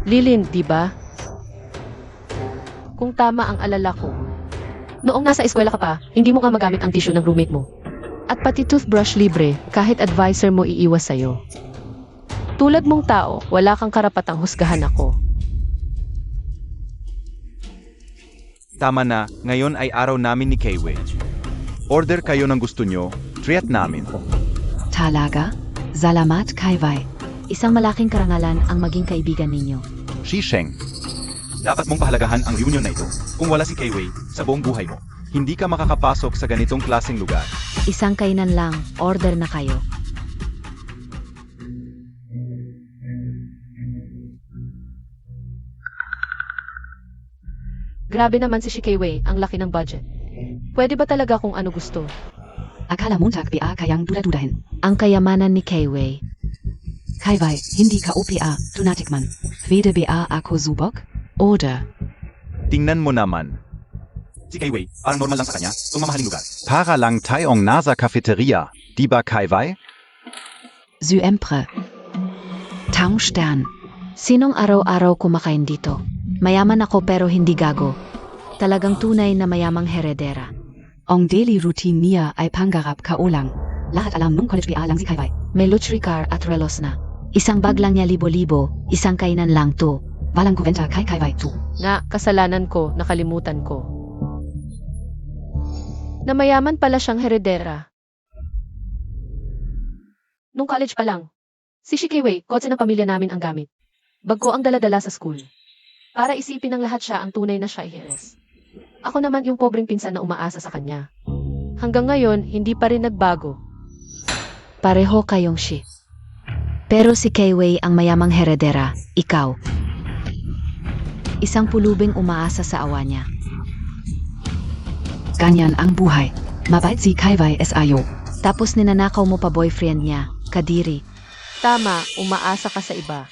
Lilin, di ba? Kung tama ang alala ko. Noong nasa eskwela ka pa, hindi mo nga magamit ang tissue ng roommate mo. At pati toothbrush libre, kahit advisor mo iiwas sa'yo. Tulad mong tao, wala kang karapatang husgahan ako. Tama na, ngayon ay araw namin ni Kayway. Order kayo ng gusto nyo, treat namin. Talaga? Salamat, Kayway. Isang malaking karangalan ang maging kaibigan ninyo. Shisheng. Dapat mong pahalagahan ang reunion na ito. Kung wala si Kayway, sa buong buhay mo, hindi ka makakapasok sa ganitong klaseng lugar. Isang kainan lang, order na kayo. Grabe naman si Shikeiwei, ang laki ng budget. Pwede ba talaga kung ano gusto? Akala montag ba kayang duda-dudahin? Ang kayamanan ni Kayway. Kayway, hindi ka OPA, tunatikman. Pwede ba ako subok? Oder? Tingnan mo naman. Si Kayway, parang normal lang sa kanya, itong mamahaling lugar. Para lang tayong nasa cafeteria, di ba Kayway? Siempre. Taungstern. Sinong araw-araw kumakain dito? Mayaman ako pero hindi gago. Talagang tunay na mayamang heredera. Ang daily routine niya ay pangarap ka ulang. Lahat alam nung college ba lang si Kayway. May luxury car at relos na. Isang bag lang niya libo-libo, isang kainan lang to. Walang kubenta kay Kayway tu. Na, kasalanan ko, nakalimutan ko. Na mayaman pala siyang heredera. Nung college pa lang, si Shikeiwei, kotse ng pamilya namin ang gamit. Bag ko ang daladala sa school. Para isipin ng lahat siya ang tunay na siya iheres. Ako naman yung pobreng pinsan na umaasa sa kanya. Hanggang ngayon, hindi pa rin nagbago. Pareho kayong shi. Pero si Kayway ang mayamang heredera, ikaw. Isang pulubing umaasa sa awa niya. Ganyan ang buhay. Mabait si Kayway SIO. Tapos ninanakaw mo pa boyfriend niya, Kadiri. Tama, umaasa ka sa iba.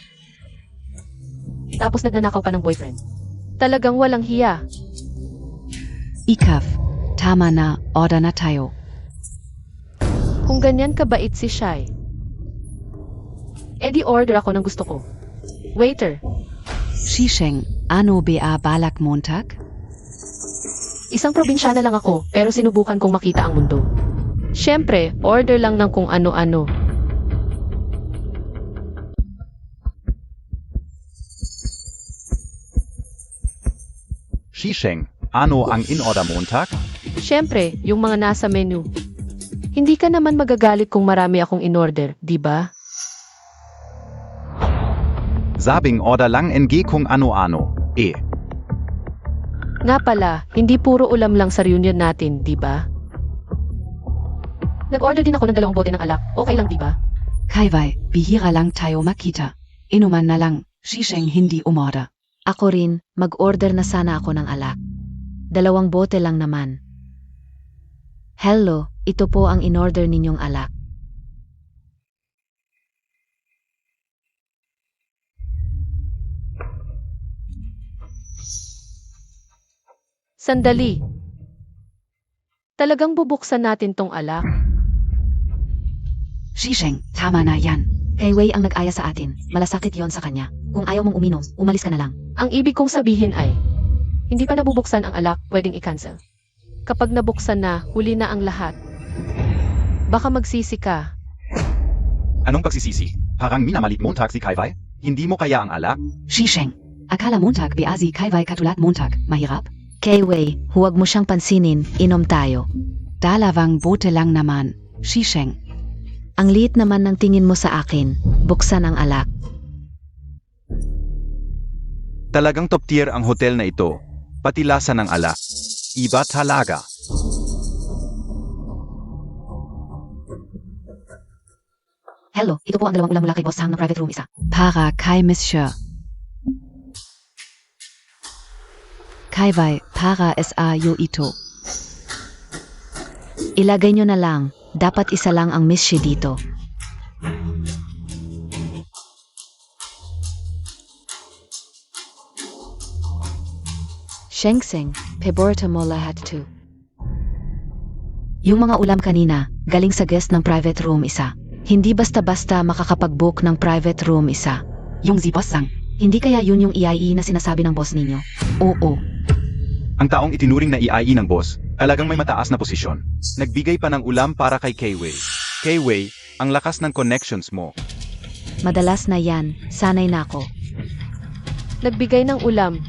Tapos nagnanakaw pa ng boyfriend. Talagang walang hiya. Ikaf. Tama na, order na tayo. Kung ganyan kabait si Shai, edi order ako ng gusto ko. Waiter, Shisheng, ano ba balak montag? isang probinsyana lang ako, pero sinubukan kong makita ang mundo. Siyempre, order lang ng kung ano-ano. Shisheng, ano ang in-order Montag? Siyempre, yung mga nasa menu. Hindi ka naman magagalit kung marami akong in-order, di ba? Sabing order lang NG kung ano-ano. Nga pala, hindi puro ulam lang sa reunion natin, di ba? Nag-order din ako ng 2 bote ng alak. Okay lang, di ba? Kayway, bihira lang tayo makita. Inuman na lang, Shisheng hindi umorder. Ako rin, mag-order na sana ako ng alak. 2 bote lang naman. Hello, ito po ang in-order ninyong alak. Sandali. Talagang bubuksan natin tong alak? Shisheng, tama na yan. Kayway ang nag-aya sa atin, malasakit yon sa kanya. Kung ayaw mong uminom, umalis ka na lang. Ang ibig kong sabihin ay, hindi pa nabubuksan ang alak, pwedeng i-cancel. Kapag nabuksan na, huli na ang lahat. Baka magsisi ka. Anong pagsisisi? Parang minamalit Montag si Kayway? Hindi mo kaya ang alak? Shisheng, akala montag ba si Kayway katulad montag, mahirap? Kayway, huwag mo siyang pansinin, inom tayo. 2 bote lang naman, Shisheng. Ang liit naman ng tingin mo sa akin, buksan ang alak. Talagang top tier ang hotel na ito. Pati lasa ng alak. Iba talaga. Hello, ito po ang 2 ulam mula kay Boss Hang na private room isa. Para kay Monsieur. Kayway, para SIO ito. Ilagay nyo na lang, dapat isa lang ang Miss Shi dito. Shengseng, peborta mo lahat to. Yung mga ulam kanina, galing sa guest ng private room isa. Hindi basta-basta makakapag-book ng private room isa. Yung si Boss Sang. Hindi kaya yun yung EIE na sinasabi ng boss ninyo? Oo. Ang taong itinuring na EIE ng boss, talagang may mataas na posisyon. Nagbigay pa ng ulam para kay K-Way. K-Way, ang lakas ng connections mo. Madalas na yan, sanay na ako. Nagbigay ng ulam.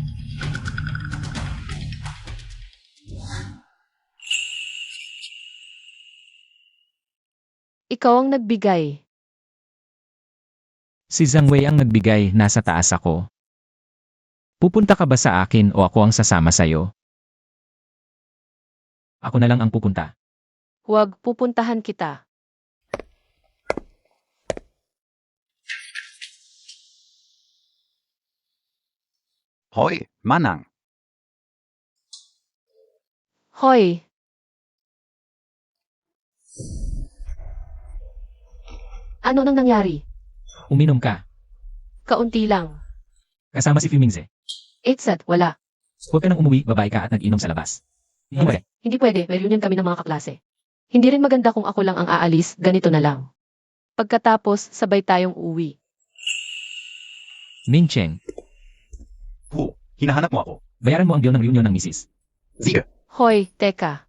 Ikaw ang nagbigay. Si Zhang Wei ang nagbigay, nasa taas ako. Pupunta ka ba sa akin o ako ang sasama sa'yo? Ako na lang ang pupunta. Huwag pupuntahan kita. Hoy, Manang. Hoy, ano nang nangyari? Uminom ka. Kaunti lang. Kasama si Fumingze. Itsat, wala. Huwag ka nang umuwi, babae ka at nag-inom sa labas. Hindi. Hindi pwede, may reunion kami ng mga kaklase. Hindi rin maganda kung ako lang ang aalis, ganito na lang. Pagkatapos, sabay tayong uwi. Ming Cheng, Hu, hinahanap mo ako. bayaran mo ang bill ng reunion ng misis. Sige. Hoy, teka.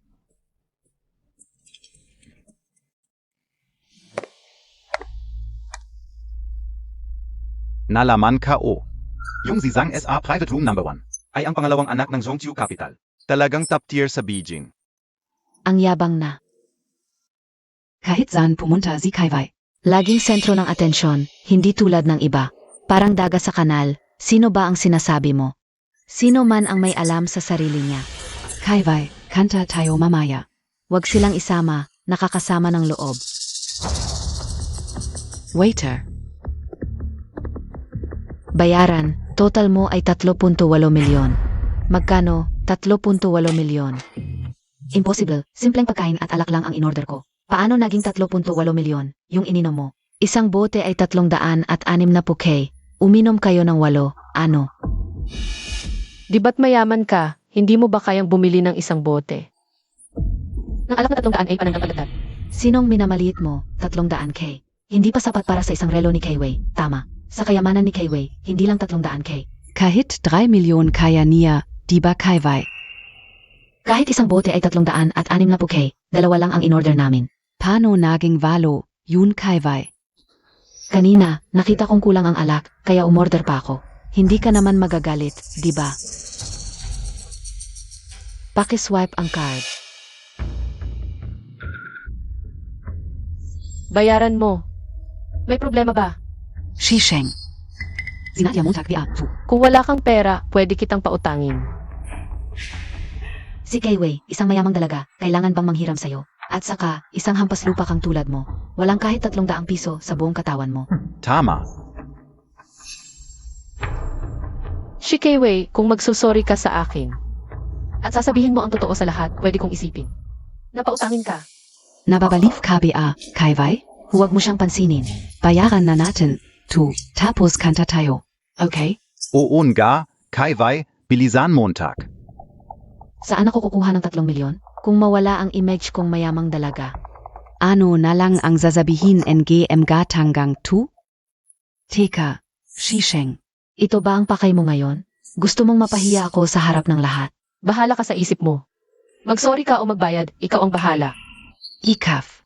Nalaman ka o. Yung Zizang SA Private Room No. 1 ay ang pangalawang anak ng Zhongqiu Capital. Talagang top tier sa Beijing. Ang yabang na. Kahit saan pumunta si Kai Wei. Laging sentro ng atensyon, hindi tulad ng iba. Parang daga sa kanal, sino ba ang sinasabi mo? Sino man ang may alam sa sarili niya. Kai Wei, kanta tayo mamaya. Huwag silang isama, nakakasama ng loob. Waiter. Bayaran, total mo ay 3.8 milyon. Magkano? 3.8 milyon. Impossible, simpleng pagkain at alak lang ang inorder ko. Paano naging 3.8 milyon, yung ininom mo? Isang bote ay 360 K. Uminom kayo ng 8, ano? Di ba't mayaman ka, hindi mo ba kayang bumili ng isang bote? Ng alak na 300 ay pananampalatag. Sinong minamaliit mo? 300K. Hindi pa sapat para sa isang relo ni K-Wei. Tama. Sa kayamanan ni K-Wei, hindi lang 300K. Kahit 3 milyon kaya niya, di ba Kai Wei? Kahit isang bote ay 360K, dalawa lang ang inorder namin. Paano naging valo, yun Kai Wei? Kanina, nakita kong kulang ang alak, kaya umorder pa ako. Hindi ka naman magagalit, di ba? Pakiswipe ang card. Bayaran mo. May problema ba? Shisheng. Sinatya mo takbi fu. Kung wala kang pera, pwede kitang pautangin. Si K-Wei, isang mayamang dalaga, kailangan bang manghiram sa'yo? At saka, isang hampas lupa kang tulad mo. Walang kahit 300 piso sa buong katawan mo. Tama. Si K-Wei, kung magsusorry ka sa akin, at sasabihin mo ang totoo sa lahat, pwede kong isipin. Napautangin ka. Nababalif KBA, Kai Wei? Huwag mo siyang pansinin. Bayaran na natin. Tapos kanta tayo. Okay? Oon ga, Kai Wei, bilisan Montag. Saan ako kukuha ng 3 milyon? Kung mawala ang image kong mayamang dalaga. Ano na lang ang sasabihin NGM Gatanggang 2? Teka, Shisheng. Ito ba ang pakay mo ngayon? Gusto mong mapahiya ako sa harap ng lahat? Bahala ka sa isip mo. Magsorry ka o magbayad, ikaw ang bahala. Ikaf.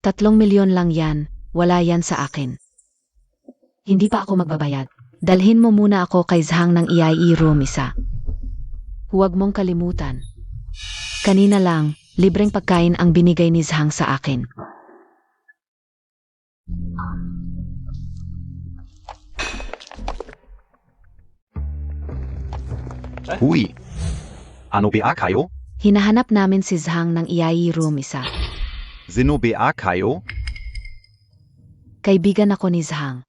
Tatlong milyon lang yan, wala yan sa akin. Hindi pa ako magbabayad. Dalhin mo muna ako kay Zhang ng EIE room isa. Huwag mong kalimutan. Kanina lang, libreng pagkain ang binigay ni Zhang sa akin. Huy. Ano ba kayo? Hinahanap namin si Zhang ng EIE room isa. Sino ba kayo? Kaibigan ako ni Zhang.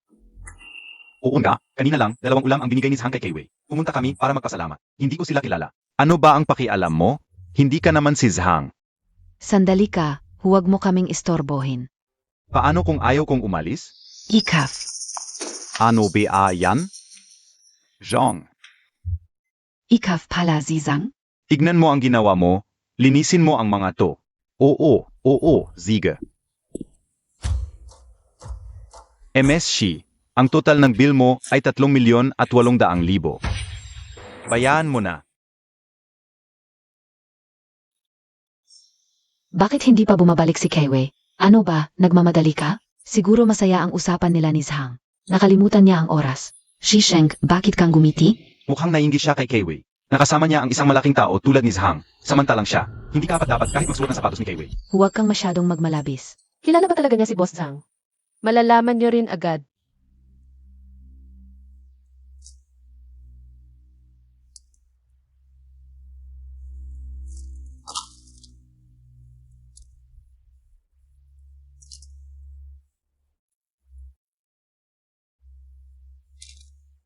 Oo nga, kanina lang, 2 ulam ang binigay ni Zhang kay K-Wei. Pumunta kami para magpasalamat. Hindi ko sila kilala. Ano ba ang pakialam mo? Hindi ka naman si Zhang. Sandali ka, huwag mo kaming istorbohin. Paano kung ayaw kong umalis? Ikaf. Ano ba yan? Zhang. Ikaw pala Zizang? Tignan mo ang ginawa mo, linisin mo ang mga to. Oo, Ziga. MSC, ang total ng bill mo ay 3,800,000. Bayaan mo na. Bakit hindi pa bumabalik si Keiwei? Ano ba, nagmamadali ka? Siguro masaya ang usapan nila ni Zhang. Nakalimutan niya ang oras. Shisheng, bakit kang gumiti? Mukhang naiinggit siya kay Keiwei. Nakasama niya ang isang malaking tao tulad ni Zhang, samantalang siya, hindi ka dapat kahit magsuot ng sapatos ni Keiwei. Huwag kang masyadong magmalabis. Kilala ba talaga niya si Boss Zhang? Malalaman niyo rin agad.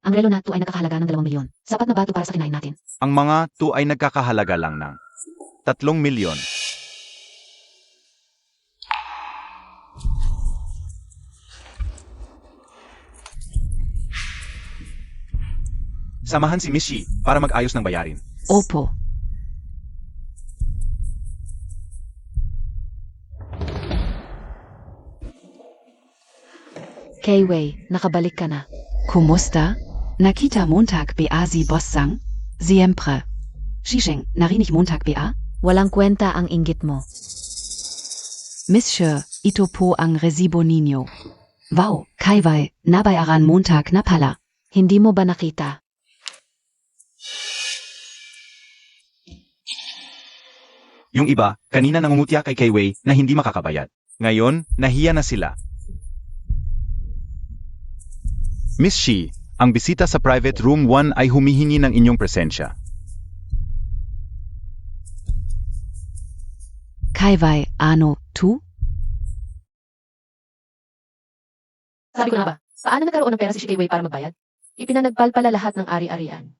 Ang relo na to ay nakakahalaga ng 2 milyon. Sapat na ba ito para sa kinain natin? Ang mga to ay nagkakahalaga lang ng 3,000,000. Samahan si Miss Shi para mag-ayos ng bayarin. Opo. Keiwei, nakabalik ka na. Kumusta? Nakita Montag ba si Boss Zhang? Siempre. Shisheng, narinig Montag ba? Walang kwenta ang inggit mo. Monsieur, ito po ang resibo ninyo. Wow, Kaiwei, nabayaran Montag na pala. Hindi mo ba nakita? Yung iba, kanina nangungutya kay Keiwei na hindi makakabayad. Ngayon, nahiya na sila. Miss Shi, ang bisita sa private room 1 ay humihingi ng inyong presensya. Kaiwei, ano, tu? Sabi ko na ba, paano nagkaroon ng pera si Keiwei para magbayad? Ipinanagpal pala lahat ng ari-arian.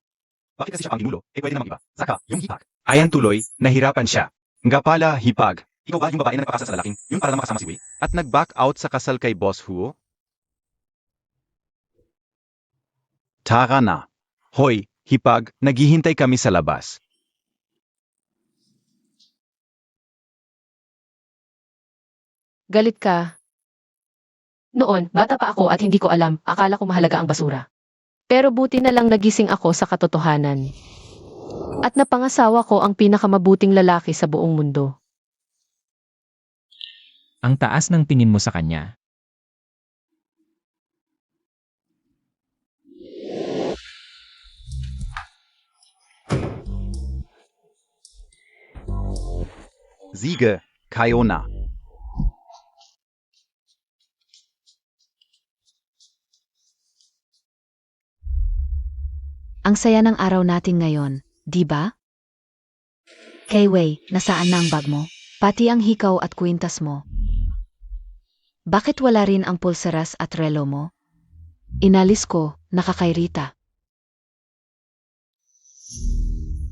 Bakit kasi siya pang ginulo? Pwede namang iba. Saka, yung hipag. Ayan tuloy, nahirapan siya. Nga pala, hipag. Ikaw ba yung babae na nagpakasal sa lalaking, yun para lang makasama si Wei? At nag-back out sa kasal kay Boss Huo? Tara na. Hoy, hipag, naghihintay kami sa labas. Galit ka. Noon, bata pa ako at hindi ko alam, akala ko mahalaga ang basura. Pero buti na lang nagising ako sa katotohanan. At napangasawa ko ang pinakamabuting lalaki sa buong mundo. Ang taas ng tingin mo sa kanya. Siege, kayo na. Ang saya ng araw natin ngayon, di ba? Keiwei, nasaan na ang bag mo? Pati ang hikaw at kwintas mo. Bakit wala rin ang pulseras at relo mo? Inalis ko, nakakairita.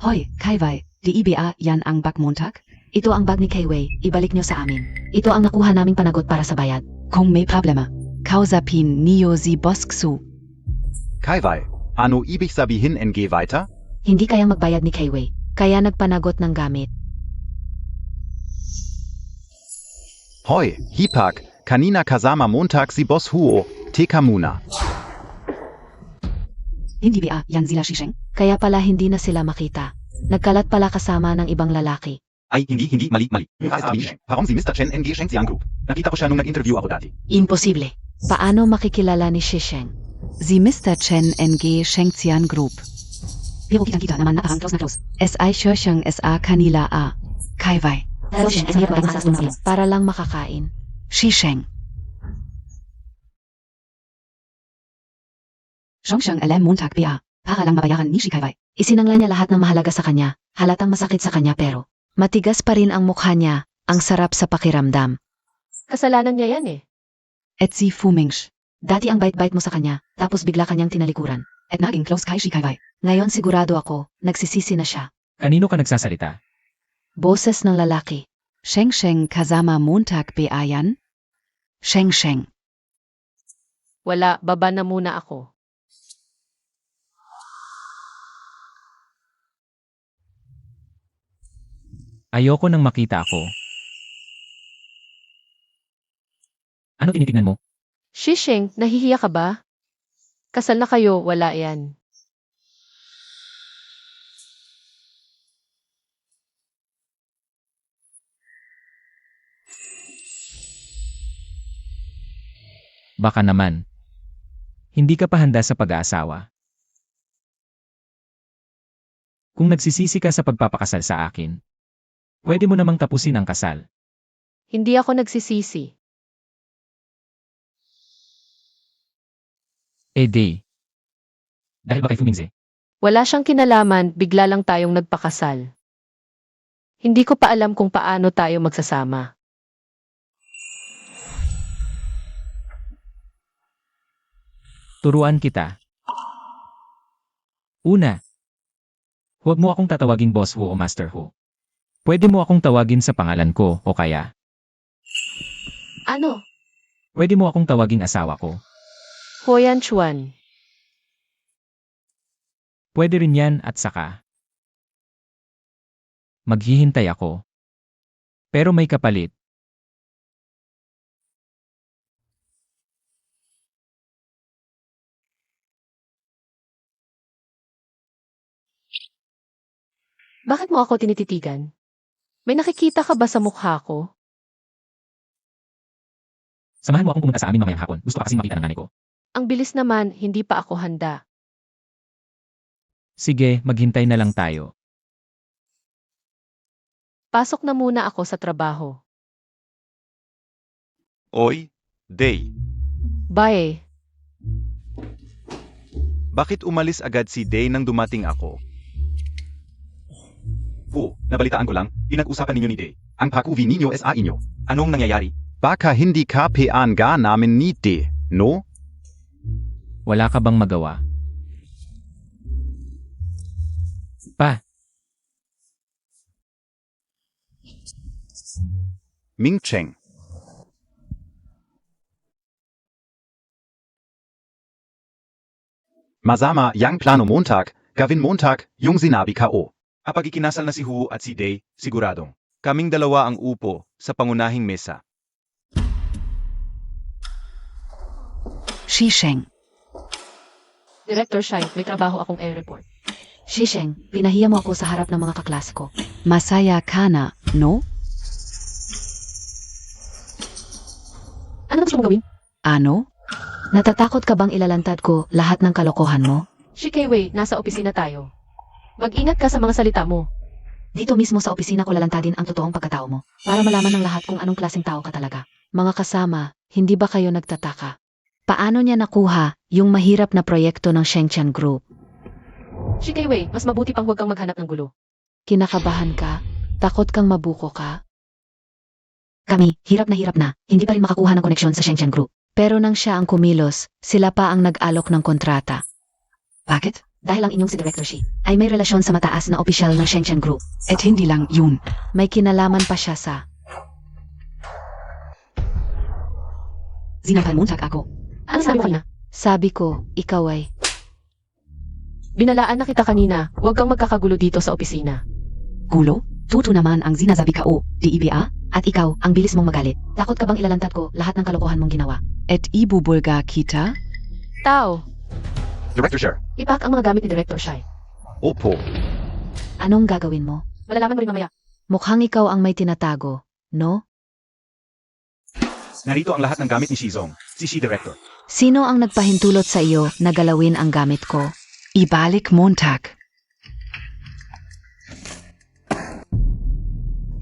Hoy, Kaiwei, di iba yan ang bag Montag? Ito ang bag ni Keiwei, ibalik niyo sa amin. Ito ang nakuha naming panagot para sa bayad. Kung may problema, kausapin niyo si Boss Xu. Kaiwei, ano ibig sabihin and geh weiter? Hindi kayang magbayad ni Keiwei, kaya nagpanagot ng gamit. Hoy, hipag, kanina kasama Montag si Boss Huo, teka muna. Hindi ba yan sila Shisheng? Kaya pala hindi na sila makita. Nagkalat pala kasama ng ibang lalaki. Ay, hindi, mali. Yung sabi niya, parang si Mr. Chen and Geh Sheng Xiang Group. Nakita ko siya nung nag-interview ako dati. Imposible. Paano makikilala ni Shisheng? Si Mr. Chen NG Shengxian Group. Pero kita naman na parang close na close. SI Shisheng SA kanila a. Kaiwei. Para lang makakain. Shisheng. Shongsheng alam Montag ba? Para lang mabayaran ni si Kaiwei. Isinanglan niya lahat ng mahalaga sa kanya. Halatang masakit sa kanya pero matigas pa rin ang mukha niya. Ang sarap sa pakiramdam. Kasalanan niya yan eh. Et si Fumingsh. Dati ang bait-bait mo sa kanya, tapos bigla kanyang tinalikuran. Et naging close kay si Kaiwei. Ngayon sigurado ako, nagsisisi na siya. Kanino ka nagsasalita? Boses ng lalaki. Shengsheng kasama Montag ba yan? Shengsheng. Wala, baba na muna ako. Ayoko nang makita ako. Ano tinitingnan mo? Shisheng, nahihiya ka ba? Kasal na kayo, wala yan. Baka naman. Hindi ka pa handa sa pag-aasawa. Kung nagsisisi ka sa pagpapakasal sa akin, pwede mo namang tapusin ang kasal. Hindi ako nagsisisi. Di. Dahil ba kay Fumingze? Wala siyang kinalaman, bigla lang tayong nagpakasal. Hindi ko pa alam kung paano tayo magsasama. Turuan kita. Una, huwag mo akong tatawaging Boss Hu o Master Hu. Pwede mo akong tawagin sa pangalan ko o kaya, Ano? pwede mo akong tawaging asawa ko. Hoyan Chuan. Pwede rin yan at saka. Maghihintay ako. Pero may kapalit. Bakit mo ako tinititigan? May nakikita ka ba sa mukha ko? Samahan mo akong pumunta sa amin mamayang hapon. Gusto ka kasing makita ng nanay ko. Ang bilis naman, hindi pa ako handa. Sige, maghintay na lang tayo. Pasok na muna ako sa trabaho. Oy, Day. Bye. Bakit umalis agad si Day nang dumating ako? Nabalitaan ko lang, pinag-usapan ninyo ni Day. Ang pakuvi ninyo sa inyo. Anong nangyayari? Baka hindi ka peanga namin ni Day, no? Wala ka bang magawa? Pa, Ming Cheng. Masama yang plano Montag, gawin Montag, yung sinabi ko. Kapag ikinasal na si Hu at si Day, siguradong kaming dalawa ang upo sa pangunahing mesa. Shisheng. Director Shai, may trabaho akong air-report. Shisheng, pinahiya mo ako sa harap ng mga kaklase ko. Masaya ka na, no? Ano gusto mong gawin? Ano? Natatakot ka bang ilalantad ko lahat ng kalokohan mo? Shikeiwei, nasa opisina tayo. Mag-ingat ka sa mga salita mo. Dito mismo sa opisina ko lalantadin ang totoong pagkatao mo para malaman ng lahat kung anong klaseng tao ka talaga. Mga kasama, hindi ba kayo nagtataka? Paano niya nakuha yung mahirap na proyekto ng Shengqian Group? Shikeiwei, mas mabuti pang huwag kang maghanap ng gulo. Kinakabahan ka? Takot kang mabuko ka? Kami, hirap na, hindi pa rin makakuha ng koneksyon sa Shengqian Group. Pero nang siya ang kumilos, sila pa ang nag-alok ng kontrata. Bakit? Dahil ang inyong si Director Shi ay may relasyon sa mataas na opisyal ng Shengqian Group. At hindi lang yun. May kinalaman pa siya sa... Zinapalmuntag ako. Ano sabi mo kanina? Sabi ko, ikaw ay... Binalaan na kita kanina, huwag kang magkakagulo dito sa opisina. Gulo? Tuto naman ang zinasabi ko, di iba? At ikaw, ang bilis mong magalit. Takot ka bang ilalantad ko lahat ng kalokohan mong ginawa? Et ibubulga kita? Tao, Director Sher. ipak ang mga gamit ni Director Shai. Opo. Anong gagawin mo? Malalaman mo rin mamaya. Mukhang ikaw ang may tinatago, no? Narito ang lahat ng gamit ni Shizong, si Shi Director. Sino ang nagpahintulot sa iyo na galawin ang gamit ko? Ibalik Montag.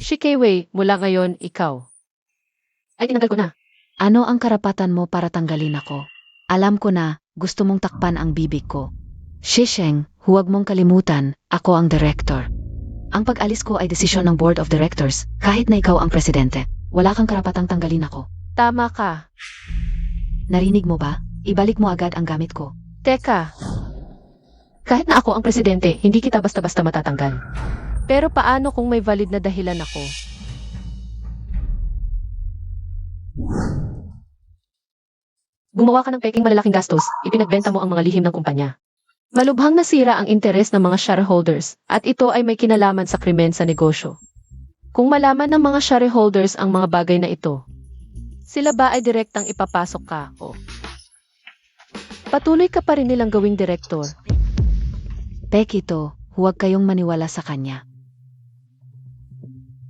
Shikeiwei, mula ngayon, ikaw. Ay, tinanggal ko na. Ano ang karapatan mo para tanggalin ako? Alam ko na, gusto mong takpan ang bibig ko. Shisheng, huwag mong kalimutan, ako ang director. Ang pag-alis ko ay desisyon ng Board of Directors, kahit na ikaw ang presidente. Wala kang karapatang tanggalin ako. Tama ka. Narinig mo ba? Ibalik mo agad ang gamit ko. Teka. Kahit na ako ang presidente, hindi kita basta-basta matatanggal. Pero paano kung may valid na dahilan ako? Gumawa ka ng peking malalaking gastos, ipinagbenta mo ang mga lihim ng kumpanya. Malubhang nasira ang interes ng mga shareholders, at ito ay may kinalaman sa krimen sa negosyo. Kung malaman ng mga shareholders ang mga bagay na ito, sila ba ay direktang ipapasok ka o patuloy ka pa rin nilang gawing direktor? Pekito, huwag kayong maniwala sa kanya.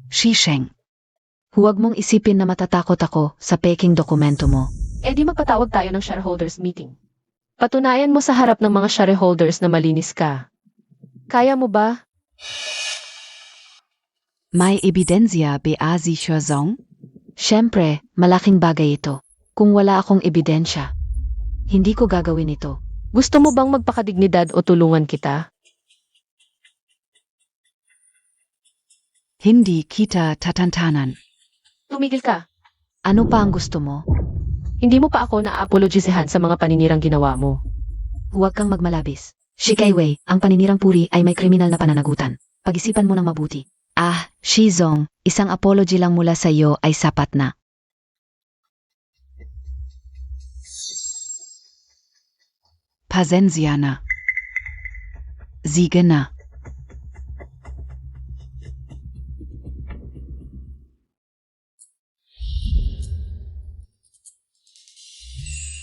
Shisheng. Huwag mong isipin na matatakot ako sa peking dokumento mo. Eh di magpatawag tayo ng shareholders meeting. Patunayan mo sa harap ng mga shareholders na malinis ka. Kaya mo ba? May ebidensya ba si Shazong? Siyempre, malaking bagay ito. Kung wala akong ebidensya, hindi ko gagawin ito. Gusto mo bang magpakadignidad o tulungan kita? Hindi kita tatantanan. Tumigil ka. Ano pa ang gusto mo? Hindi mo pa ako na-apologisehan sa mga paninirang ginawa mo. Huwag kang magmalabis. Shikaiwei, ang paninirang puri ay may kriminal na pananagutan. Pag-isipan mo ng mabuti. Ah, Shizong, isang apology lang mula sa iyo ay sapat na. Pasensya na. Sige na.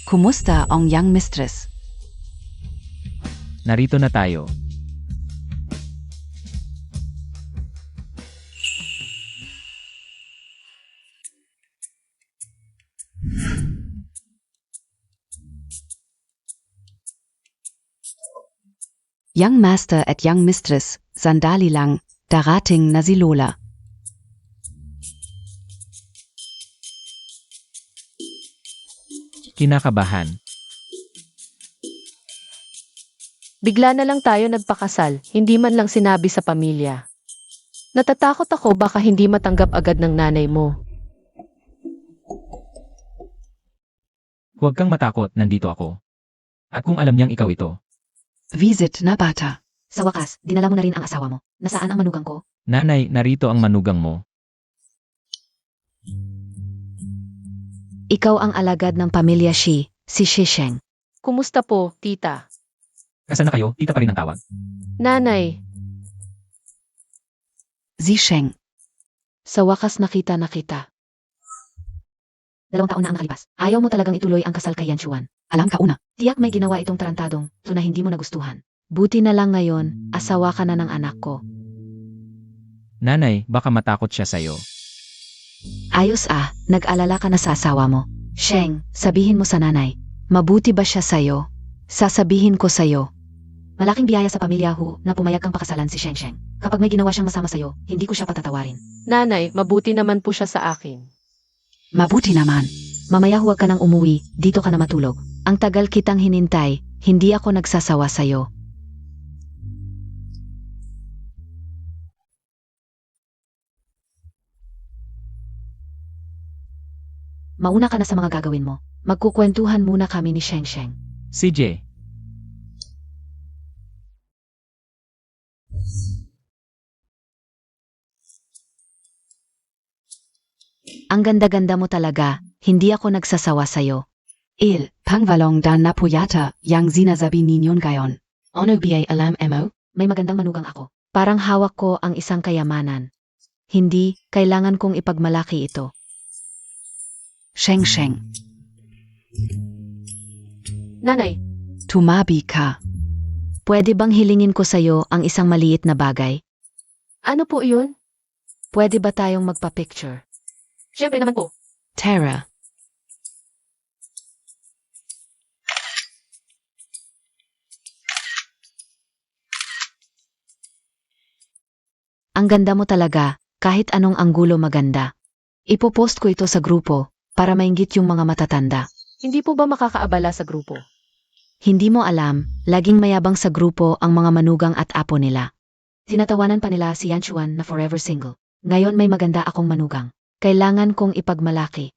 Kumusta ang young mistress? Narito na tayo. Young master at young mistress, sandali lang, darating na si Lola. Kinakabahan. Bigla na lang tayo nagpakasal, hindi man lang sinabi sa pamilya. Natatakot ako baka hindi matanggap agad ng nanay mo. Huwag kang matakot, nandito ako. At kung alam niyang ikaw ito, Visit na bata. Sa wakas, dinala mo na rin ang asawa mo. Nasaan ang manugang ko? nanay, narito ang manugang mo. Ikaw ang alagad ng pamilya Shi, si Shisheng. Kumusta po, tita? Kasal na kayo, tita pa rin ang tawag. Nanay, Zisheng. Sa wakas nakita na kita. 2 taon na ang nakalipas. Ayaw mo talagang ituloy ang kasal kay Yanchuan. Alam ka una. Tiyak may ginawa itong tarantadong to na hindi mo nagustuhan. Buti na lang ngayon, asawa ka na ng anak ko. Nanay, baka matakot siya sa'yo. Ayos nag-alala ka na sa asawa mo. Sheng, sabihin mo sa nanay. Mabuti ba siya sa'yo? Sasabihin ko sa'yo. Malaking biyaya sa pamilya Hu na pumayag kang pakasalan si Sheng Sheng. Kapag may ginawa siyang masama sa'yo, hindi ko siya patatawarin. nanay, mabuti naman po siya sa akin. Mabuti naman. Mamaya huwag ka nang umuwi, dito ka na matulog. Ang tagal kitang hinintay, hindi ako nagsasawa sa'yo. Mauna ka na sa mga gagawin mo. Magkukwentuhan muna kami ni Sheng Sheng. CJ, Ang ganda-ganda mo talaga, hindi ako nagsasawa sa'yo. Pangvalong dan napuyata, yang sinasabi ninyon gayon. Ano ba alam mo? May magandang manugang ako. Parang hawak ko ang isang kayamanan. Hindi, kailangan kong ipagmalaki ito. Sheng Sheng, Nanay, tumabi ka. Pwede bang hilingin ko sa'yo ang isang maliit na bagay? ano po iyon? Pwede ba tayong magpa-picture? Siyempre naman po. Tara. Ang ganda mo talaga, kahit anong anggulo maganda. Ipopost ko ito sa grupo, para mainggit yung mga matatanda. Hindi po ba makakaabala sa grupo? Hindi mo alam, laging mayabang sa grupo ang mga manugang at apo nila. Tinatawanan pa nila si Yanchuan na forever single. Ngayon may maganda akong manugang. Kailangan kong ipagmalaki.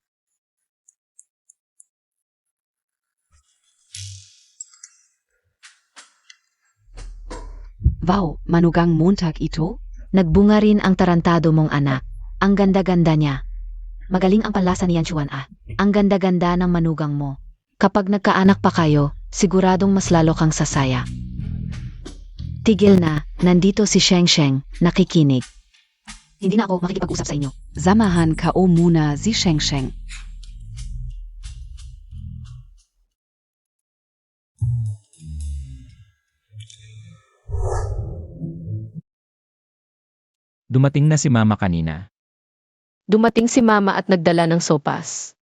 Wow, manugang Montag ito? Nagbunga rin ang tarantado mong anak. Ang ganda-ganda niya. Magaling ang panlasa ni Yanchuan Ang ganda-ganda ng manugang mo. Kapag nagkaanak pa kayo, siguradong mas lalo kang sasaya. Tigil na, nandito si Sheng Sheng, nakikinig. Hindi na ako makikipag-usap sa inyo. Samahan ka o muna si Sheng Sheng. Dumating na si Mama kanina. Dumating si Mama at nagdala ng sopas.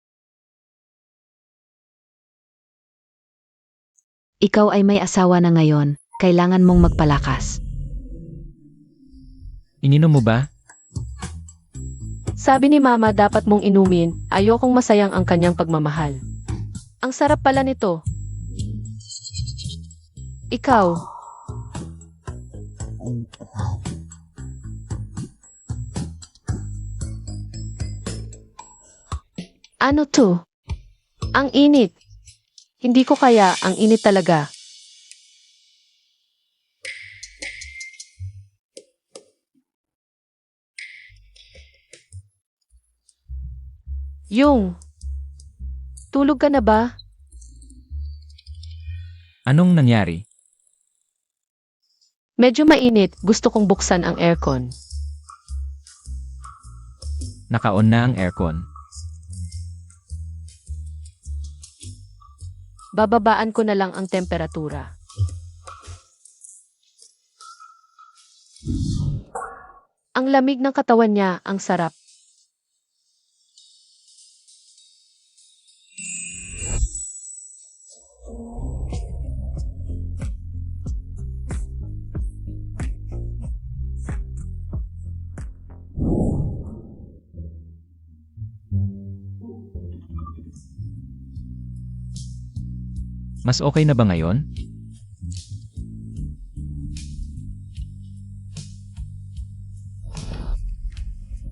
Ikaw ay may asawa na ngayon, kailangan mong magpalakas. Ininom mo ba? Sabi ni Mama dapat mong inumin, ayokong masayang ang kanyang pagmamahal. Ang sarap pala nito. Ikaw, ano to? Ang init. Hindi ko kaya, ang init talaga. Yung, tulog ka na ba? Anong nangyari? Medyo mainit, gusto kong buksan ang aircon. Naka-on na ang aircon. Bababaan ko na lang ang temperatura. Ang lamig ng katawan niya, ang sarap. Mas okay na ba ngayon?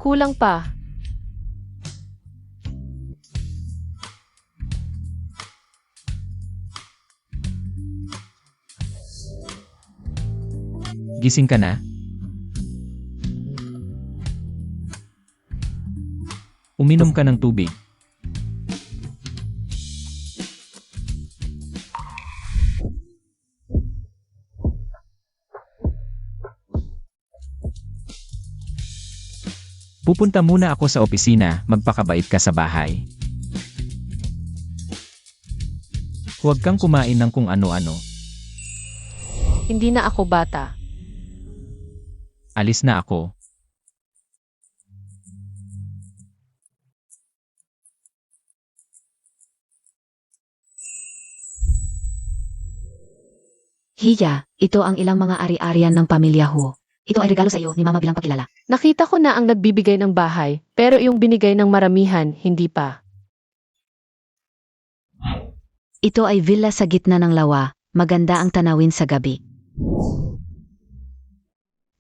Kulang pa. Gising ka na? Uminom ka ng tubig. Pupunta muna ako sa opisina, magpakabait ka sa bahay. Huwag kang kumain ng kung ano-ano. Hindi na ako bata. Alis na ako. Hiya, ito ang ilang mga ari-arian ng pamilya Hu. Ito ay regalo sa iyo ni Mama bilang pagkilala. Nakita ko na ang nagbibigay ng bahay, pero yung binigay ng maramihan, hindi pa. Ito ay villa sa gitna ng lawa, maganda ang tanawin sa gabi.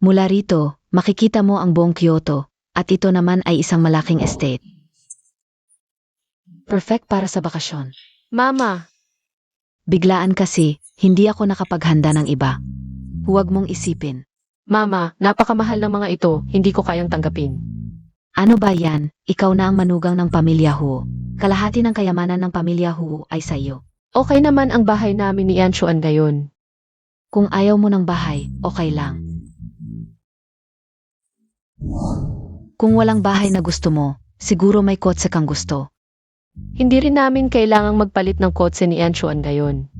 Mula rito, makikita mo ang buong Kyoto, at ito naman ay isang malaking estate. Perfect para sa bakasyon. Mama, Biglaan kasi, hindi ako nakapaghanda ng iba. Huwag mong isipin. Mama, napakamahal ng mga ito, hindi ko kayang tanggapin. Ano ba yan? Ikaw na ang manugang ng pamilya Hu. Kalahati ng kayamanan ng pamilya Hu ay sa iyo. Okay naman ang bahay namin ni Yanchuan ngayon. Kung ayaw mo ng bahay, okay lang. Kung walang bahay na gusto mo, siguro may kotse kang gusto. Hindi rin namin kailangang magpalit ng kotse ni Yanchuan ngayon.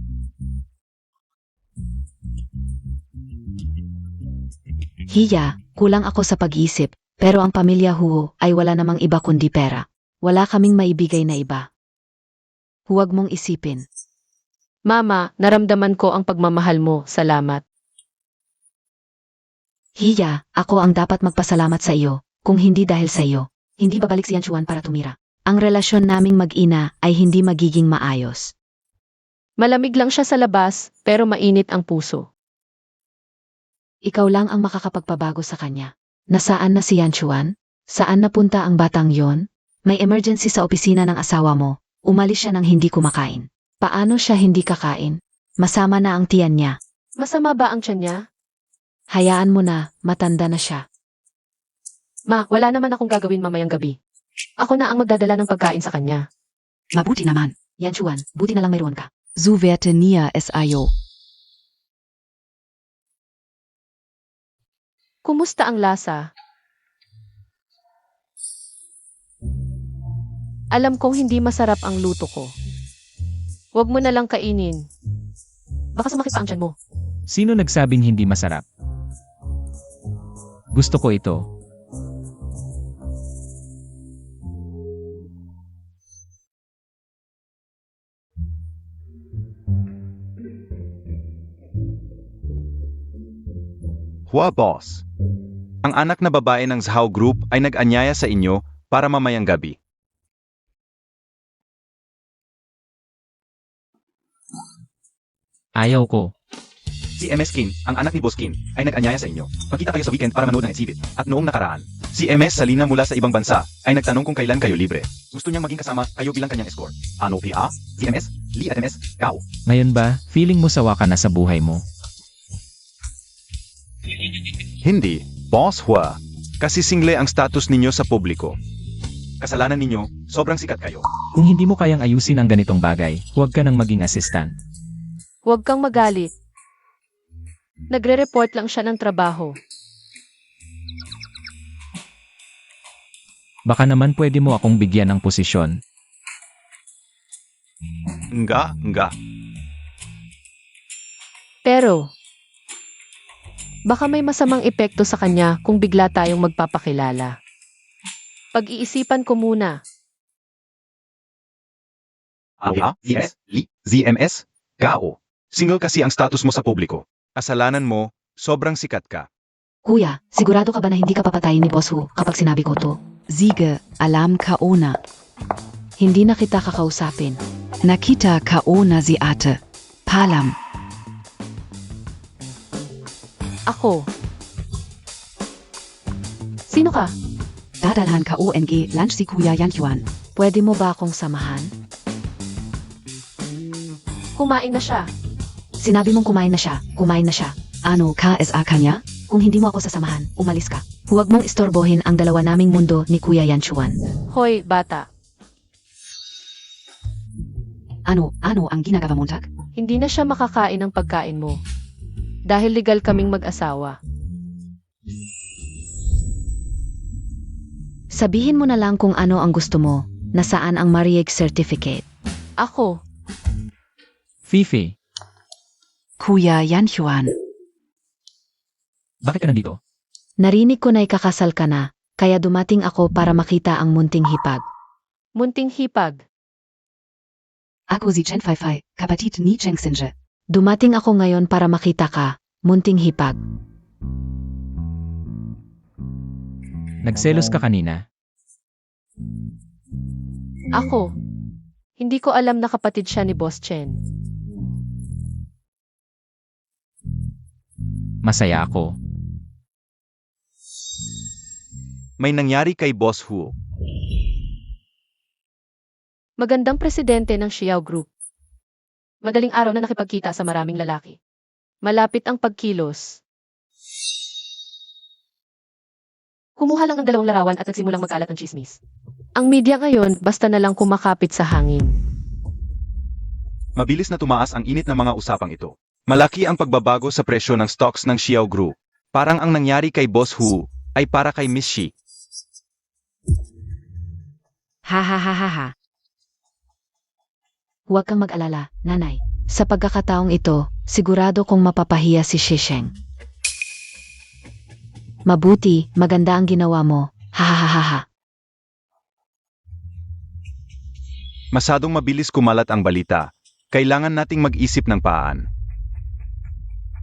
Hiya, kulang ako sa pag-iisip, pero ang pamilya Hu ay wala namang iba kundi pera. Wala kaming maibigay na iba. Huwag mong isipin. Mama, naramdaman ko ang pagmamahal mo, salamat. Hiya, ako ang dapat magpasalamat sa iyo, kung hindi dahil sa iyo. Hindi babalik si Yanchuan para tumira. Ang relasyon naming mag-ina ay hindi magiging maayos. Malamig lang siya sa labas, pero mainit ang puso. Ikaw lang ang makakapagpabago sa kanya. Nasaan na si Yanchuan? Saan napunta ang batang yon? May emergency sa opisina ng asawa mo. Umalis siya nang hindi kumakain. Paano siya hindi kakain? Masama na ang tiyan niya. Masama ba ang tiyan niya? Hayaan mo na, matanda na siya. Ma, wala naman akong gagawin mamayang gabi. Ako na ang magdadala ng pagkain sa kanya. Mabuti naman. Yanchuan, buti na lang mayroon ka. So werte Nia SIO. Kumusta ang lasa? Alam kong hindi masarap ang luto ko. Huwag mo na lang kainin. Baka sumakit pa ang tiyan mo. Sino nagsabing hindi masarap? Gusto ko ito. Hua boss. Ang anak na babae ng Zhao Group ay nag-anyaya sa inyo para mamayang gabi. Ayaw ko. Si MS Kim, ang anak ni Boss Kim, ay nag-anyaya sa inyo. Magkita kayo sa weekend para manood ng exhibit. At noong nakaraan, si MS Salina mula sa ibang bansa ay nagtanong kung kailan kayo libre. Gusto niyang maging kasama kayo bilang kanyang escort. Ano PA? Si MS? Li at MS? Kao? Ngayon ba, feeling mo sawa ka na sa buhay mo? Hindi, Boss Hua. Kasi single ang status ninyo sa publiko. Kasalanan ninyo, sobrang sikat kayo. Kung hindi mo kayang ayusin ang ganitong bagay, huwag ka nang maging assistant. Huwag kang magalit. Nagre-report lang siya ng trabaho. Baka naman pwede mo akong bigyan ng posisyon. Nga. Pero, baka may masamang epekto sa kanya kung bigla tayong magpapakilala. Pag-iisipan ko muna. Ano? ZMS? Li? ZMS? Kao? Single kasi ang status mo sa publiko. Kasalanan mo, sobrang sikat ka. Kuya, sigurado ka ba na hindi ka papatayin ni Boss Hu kapag sinabi ko to? Sige, alam ka una. Hindi na kita kakausapin. Nakita ka una si ate. Palam. Ako. Sino ka? Dadalhan ka ONG lunch si Kuya Yan Yuan. Pwede mo ba akong samahan? Kumain na siya. Sinabi mong kumain na siya. Kumain na siya. Ano ka sa kanya? Kung hindi mo ako sasamahan, umalis ka. Huwag mong istorbohin ang dalawa naming mundo ni Kuya Yan Chuan. Hoy, bata. Ano ang ginagawa mo, Jack? Hindi na siya makakain ng pagkain mo. Dahil legal kaming mag-asawa. Sabihin mo na lang kung ano ang gusto mo, nasaan ang marriage certificate. Ako. Fifi, Kuya Yan Yuan. bakit ka nandito? Narinig ko na ikakasal ka na, kaya dumating ako para makita ang munting hipag. Munting hipag. Ako si Chen Fai Fai, kapatid ni Cheng Sinje. Dumating ako ngayon para makita ka, munting hipag. Nagselos ka kanina? Ako. Hindi ko alam na kapatid siya ni Boss Chen. Masaya ako. May nangyari kay Boss Hu. Magandang presidente ng Xiao Group. Madaling araw na nakipagkita sa maraming lalaki. Malapit ang pagkilos. Kumuha lang ng 2 larawan at nagsimulang magkalat ng chismis. Ang media ngayon, basta na lang kumakapit sa hangin. Mabilis na tumaas ang init ng mga usapang ito. Malaki ang pagbabago sa presyo ng stocks ng Xiao Group. Parang ang nangyari kay Boss Hu ay para kay Miss Shi. Ha. Huwag kang mag-alala, nanay. Sa pagkakataong ito, sigurado kong mapapahiya si Shisheng. Mabuti, maganda ang ginawa mo. Ha. Masadong mabilis kumalat ang balita. Kailangan nating mag-isip ng paan.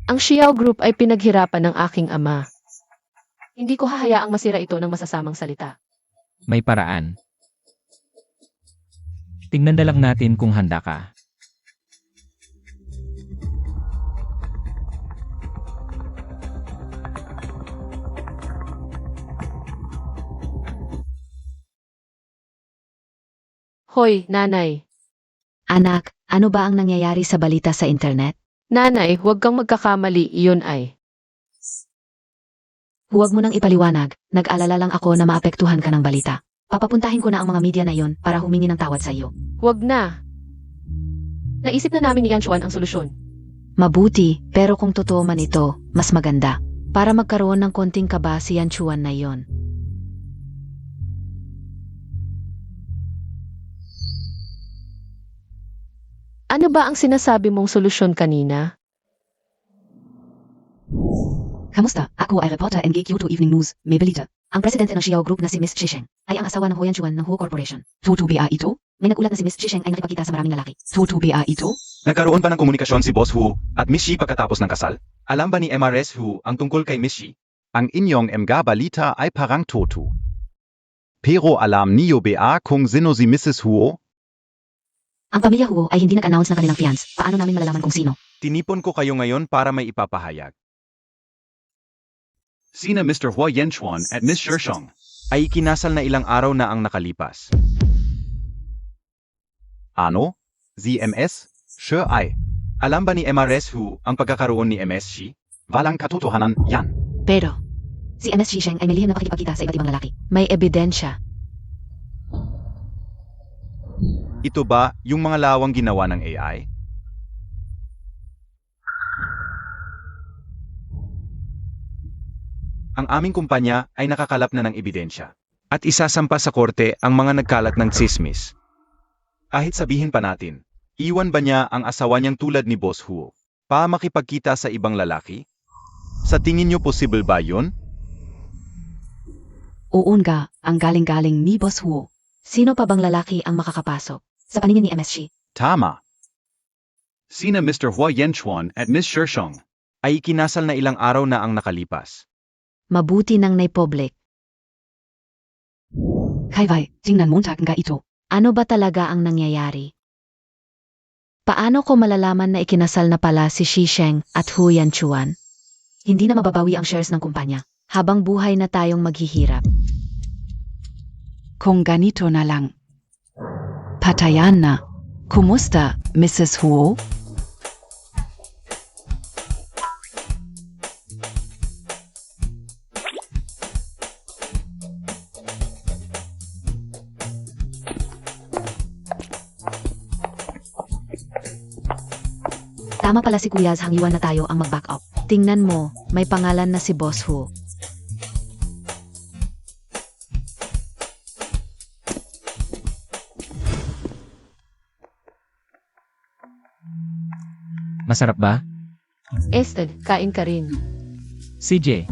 Ang Xiao Group ay pinaghirapan ng aking ama. Hindi ko hahayaang masira ito ng masasamang salita. May paraan. Tingnan na lang natin kung handa ka. Hoy, nanay. Anak, ano ba ang nangyayari sa balita sa internet? Nanay, huwag kang magkakamali, iyon ay. Huwag mo nang ipaliwanag, nag-alala lang ako na maapektuhan ka ng balita. Papapuntahin ko na ang mga media na iyon para humingi ng tawad sa iyo. Huwag na. Naisip na namin ni Yan Chuan ang solusyon. Mabuti, pero kung totoo man ito, mas maganda. Para magkaroon ng konting kaba si Yan Chuan na iyon. Ano ba ang sinasabi mong solusyon kanina? Kamusta? Ako ay reporter ng Kyoto Evening News. May balita. Ang presidente ng Xiao Group na si Miss Chisheng ay ang asawa ng Hoyan-Chuan ng Huo Corporation. Totoo ba ito? May nagulat na si Miss Chisheng ay nakipagkita sa maraming lalaki. Totoo ba ito? Nagkaroon pa ng komunikasyon si Boss Hu at Miss Shi pagkatapos ng kasal? Alam ba ni MRS Hu ang tungkol kay Miss Shi? Ang inyong mga balita ay parang toto. Pero alam niyo ba kung sino si Mrs. Huo? Ang pamilya Huo ay hindi nag-announce ng kanilang fiance. Paano namin malalaman kung sino? Tinipon ko kayo ngayon para may ipapahayag. Sina Mr. Hua Yanchuan at Miss Shisheng. Ay ikinasal na ilang araw na ang nakalipas. Ano? Si MS? Sure ay. Alam ba ni MRS Hu ang pagkakaroon ni MS Shi? Walang katotohanan yan. Pero, si MS Chisheng ay may lihim na pakikipagkita sa iba't ibang lalaki. May ebidensya. Ito ba yung mga lawang ginawa ng AI? Ang aming kumpanya ay nakakalap na ng ebidensya. At isasampa sa korte ang mga nagkalat ng tsismis. Kahit sabihin pa natin, iwan ba niya ang asawa niyang tulad ni Boss Huo pa makipagkita sa ibang lalaki? Sa tingin niyo posible ba yun? Oo nga, ang galing-galing ni Boss Huo. Sino pa bang lalaki ang makakapasok? Sa paningin ni MSG, Tama. Sina Mr. Hua Yanchuan at Miss Shisheng. Ay ikinasal na ilang araw na ang nakalipas. mabuti nang naipublic. Kaiwai, tingnan Montag nga ito. Ano ba talaga ang nangyayari? Paano ko malalaman na ikinasal na pala si Shisheng at Hu Yanchuan? Hindi na mababawi ang shares ng kumpanya. Habang buhay na tayong maghihirap. Kung ganito na lang. Patayan na. Kumusta, Mrs. Huo? Tama pala si Kuya Zhang Yuan na tayo ang mag-back up. Tingnan mo, may pangalan na si Boss Hu. Masarap ba? Ested, kain ka rin. CJ,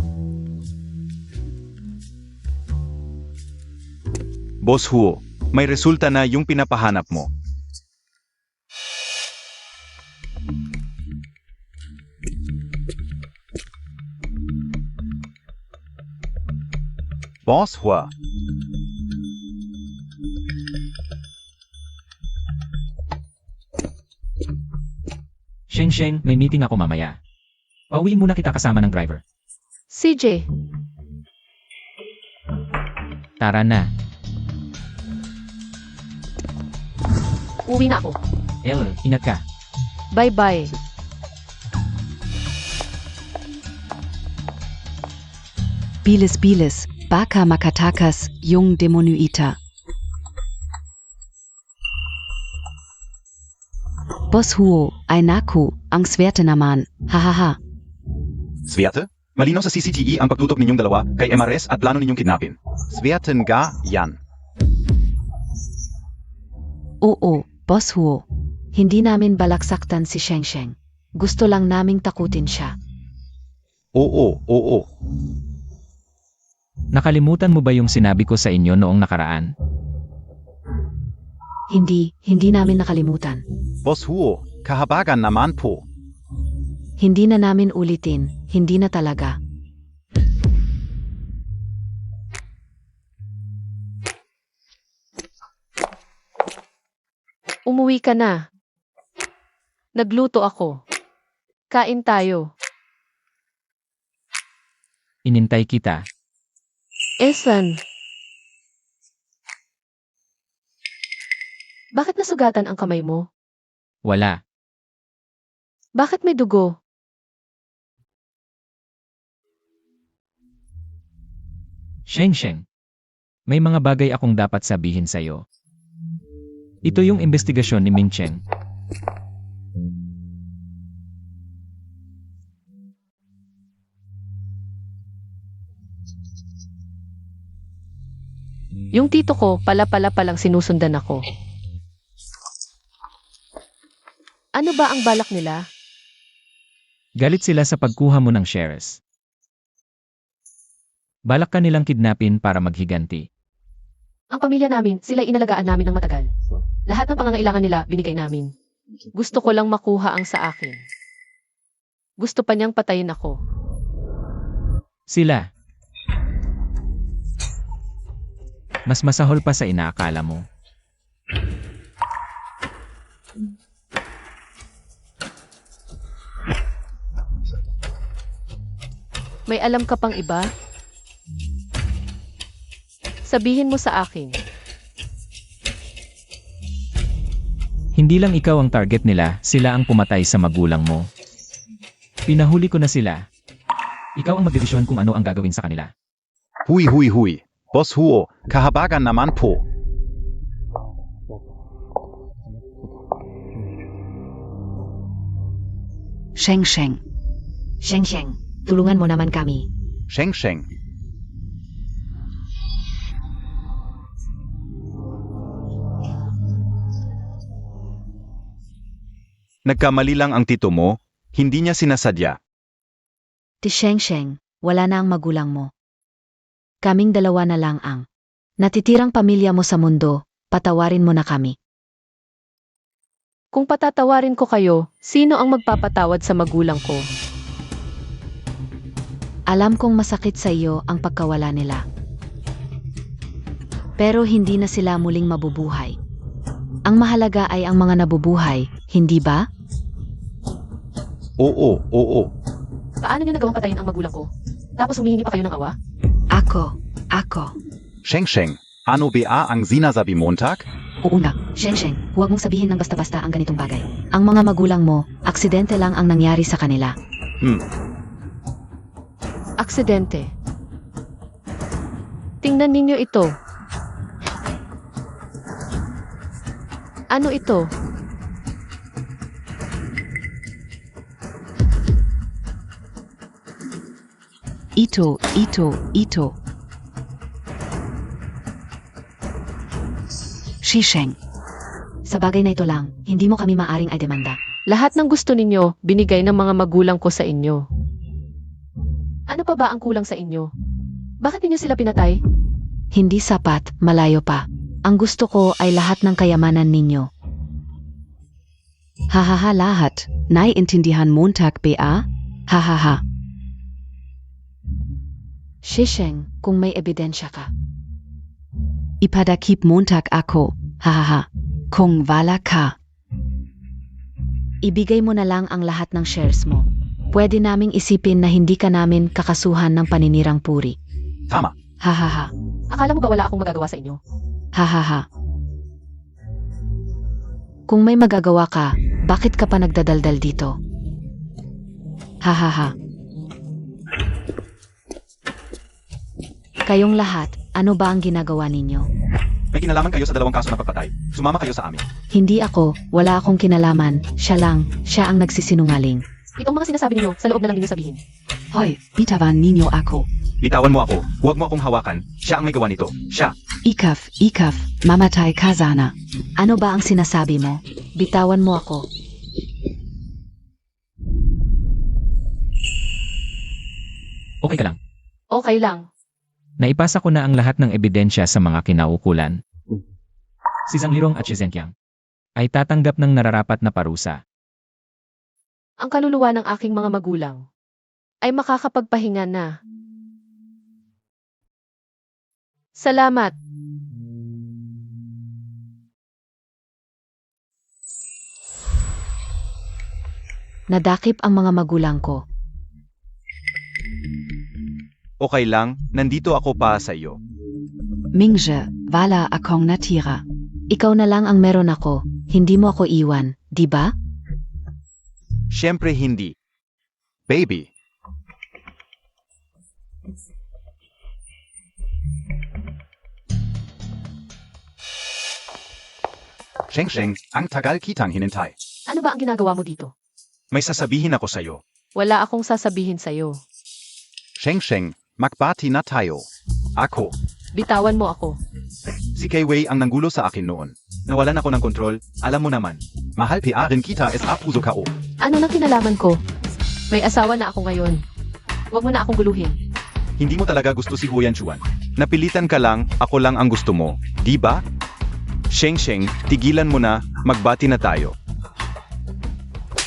Boss Huo, may resulta na yung pinapahanap mo. Boss Hua. Sheng, may meeting ako mamaya. Pauwiin muna kita kasama ng driver. CJ, Tara na. uwi na ako. El, ingat ka. Bye-bye. Bilis, baka makatakas yung demonuita. Boss Huo, ay naku, ang swerte naman, hahaha. Swerte? Malinaw sa CCTV ang pagtutok ninyong dalawa kay MRS at plano ninyong kidnapin. Swerten ga yan. Oo, Boss Huo. Hindi namin balak saktan si Sheng. Gusto lang naming takutin siya. Oo. Nakalimutan mo ba yung sinabi ko sa inyo noong nakaraan? Hindi namin nakalimutan. Boss Huo, kahabagan naman po. Hindi na namin ulitin, hindi na talaga. Umuwi ka na. Nagluto ako. Kain tayo. Inintay kita. Esan. Bakit nasugatan ang kamay mo? Wala. Bakit may dugo? Sheng, may mga bagay akong dapat sabihin sa'yo. Ito yung investigasyon ni Ming Chen. Yung tito ko, pala palang sinusundan ako. Ano ba ang balak nila? Galit sila sa pagkuha mo ng shares. Balak ka nilang kidnapin para maghiganti. Ang pamilya namin, sila inalagaan namin ng matagal. Lahat ng pangangailangan nila, binigay namin. Gusto ko lang makuha ang sa akin. Gusto pa niyang patayin ako. Sila. Mas masahol pa sa inaakala mo. May alam ka pang iba? Sabihin mo sa akin. Hindi lang ikaw ang target nila, sila ang pumatay sa magulang mo. Pinahuli ko na sila. Ikaw ang magdesisyon kung ano ang gagawin sa kanila. Hui hui hui. Boss Huo, kahabagan naman po. Sheng Sheng. Sheng Sheng, tulungan mo naman kami. Sheng Sheng. Nagkamali lang ang tito mo, hindi niya sinasadya. Ti Sheng Sheng, wala na ang magulang mo. Kaming dalawa na lang ang natitirang pamilya mo sa mundo, patawarin mo na kami. Kung patatawarin ko kayo, sino ang magpapatawad sa magulang ko? Alam kong masakit sa iyo ang pagkawala nila. Pero hindi na sila muling mabubuhay. Ang mahalaga ay ang mga nabubuhay, hindi ba? Oo. Paano niyo nagawang patayin ang magulang ko? Tapos humihingi pa kayo ng awa? Ako. Sheng Sheng. Ano ba ang sinasabi Montag? Oo na, Sheng Sheng, huwag mong sabihin ng basta-basta ang ganitong bagay. Ang mga magulang mo, aksidente lang ang nangyari sa kanila. Aksidente. Tingnan ninyo ito. Ano ito? Ito. Shisheng. Sa bagay na ito lang, hindi mo kami maaring ay demanda. Lahat ng gusto ninyo, binigay ng mga magulang ko sa inyo. Ano pa ba ang kulang sa inyo? Bakit ninyo sila pinatay? Hindi sapat, malayo pa. Ang gusto ko ay lahat ng kayamanan ninyo. Hahaha lahat. Naiintindihan Montag ba? Hahaha. Shisheng, kung may ebidensya ka. Ipadakip Montag ako. Hahaha. Kung wala ka. Ibigay mo na lang ang lahat ng shares mo. Pwede naming isipin na hindi ka namin kakasuhan ng paninirang puri. Tama. Hahaha. Akala mo ba wala akong magagawa sa inyo? Hahaha. Kung may magagawa ka, bakit ka pa nagdadaldal dito? Hahaha. Kayong lahat, ano ba ang ginagawa ninyo? May kinalaman kayo sa dalawang kaso ng pagpatay. Sumama kayo sa amin. Hindi ako, wala akong kinalaman, siya ang nagsisinungaling. Itong mga sinasabi ninyo, sa loob na lang ninyo sabihin. Hoy, bitawan ninyo ako. Bitawan mo ako. Huwag mo akong hawakan. Siya ang may gawa nito. Siya. Ikaf, mamatay ka sana. Ano ba ang sinasabi mo? Bitawan mo ako. Okay ka lang. Okay lang. Naipasa ko na ang lahat ng ebidensya sa mga kinaukulan. Si Zhang Lirong at si Zheng Qiang ay tatanggap ng nararapat na parusa. Ang kaluluwa ng aking mga magulang ay makakapagpahinga na. Salamat. Nadakip ang mga magulang ko. Okay lang, nandito ako para sa iyo. Mingje, wala akong natira. Ikaw na lang ang meron ako, hindi mo ako iwan, di ba? Siyempre hindi. Baby. Sheng Sheng, ang tagal kitang hinintay. Ano ba ang ginagawa mo dito? May sasabihin ako sa iyo. Wala akong sasabihin sa'yo. Sheng Sheng, magbati na tayo. Ako. Bitawan mo ako. Si Kay Wei ang nanggulo sa akin noon. Nawalan ako ng kontrol, alam mo naman. Mahal PRin kita es apuso KO. Ano nang kinalaman ko? May asawa na ako ngayon. Huwag mo na akong guluhin. Hindi mo talaga gusto si Huyan Chuan. Napilitan ka lang, ako lang ang gusto mo, di ba? Sheng Sheng, tigilan mo na, magbati na tayo.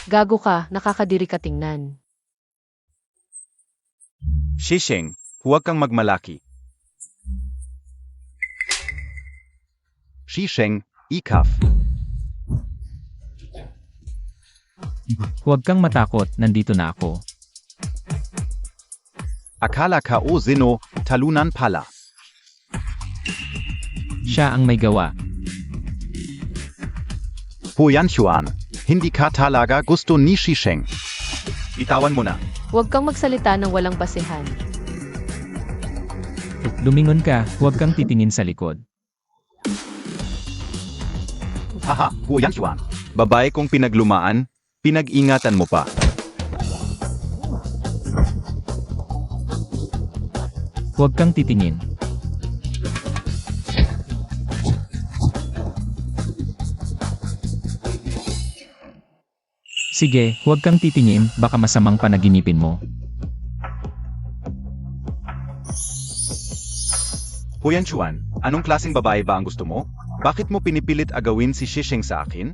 Gago ka, nakakadiri ka tingnan. Sheng, huwag kang magmalaki. Shisheng, Ikaf. Huwag kang matakot, nandito na ako. Akala KO Sino, Talunan Pala. Siya ang may gawa. Huyan Chuan, hindi ka talaga gusto ni Shisheng. Itawan mo na. Huwag kang magsalita ng walang basehan. Lumingon ka, huwag kang titingin sa likod. Haha, Huyan Chuan. Babae kong pinaglumaan, pinag-ingatan mo pa. Huwag kang titingin. Sige, huwag kang titingin, baka masamang panaginipin mo. Huyan Chuan, anong klaseng babae ba ang gusto mo? Bakit mo pinipilit agawin si Shisheng sa akin?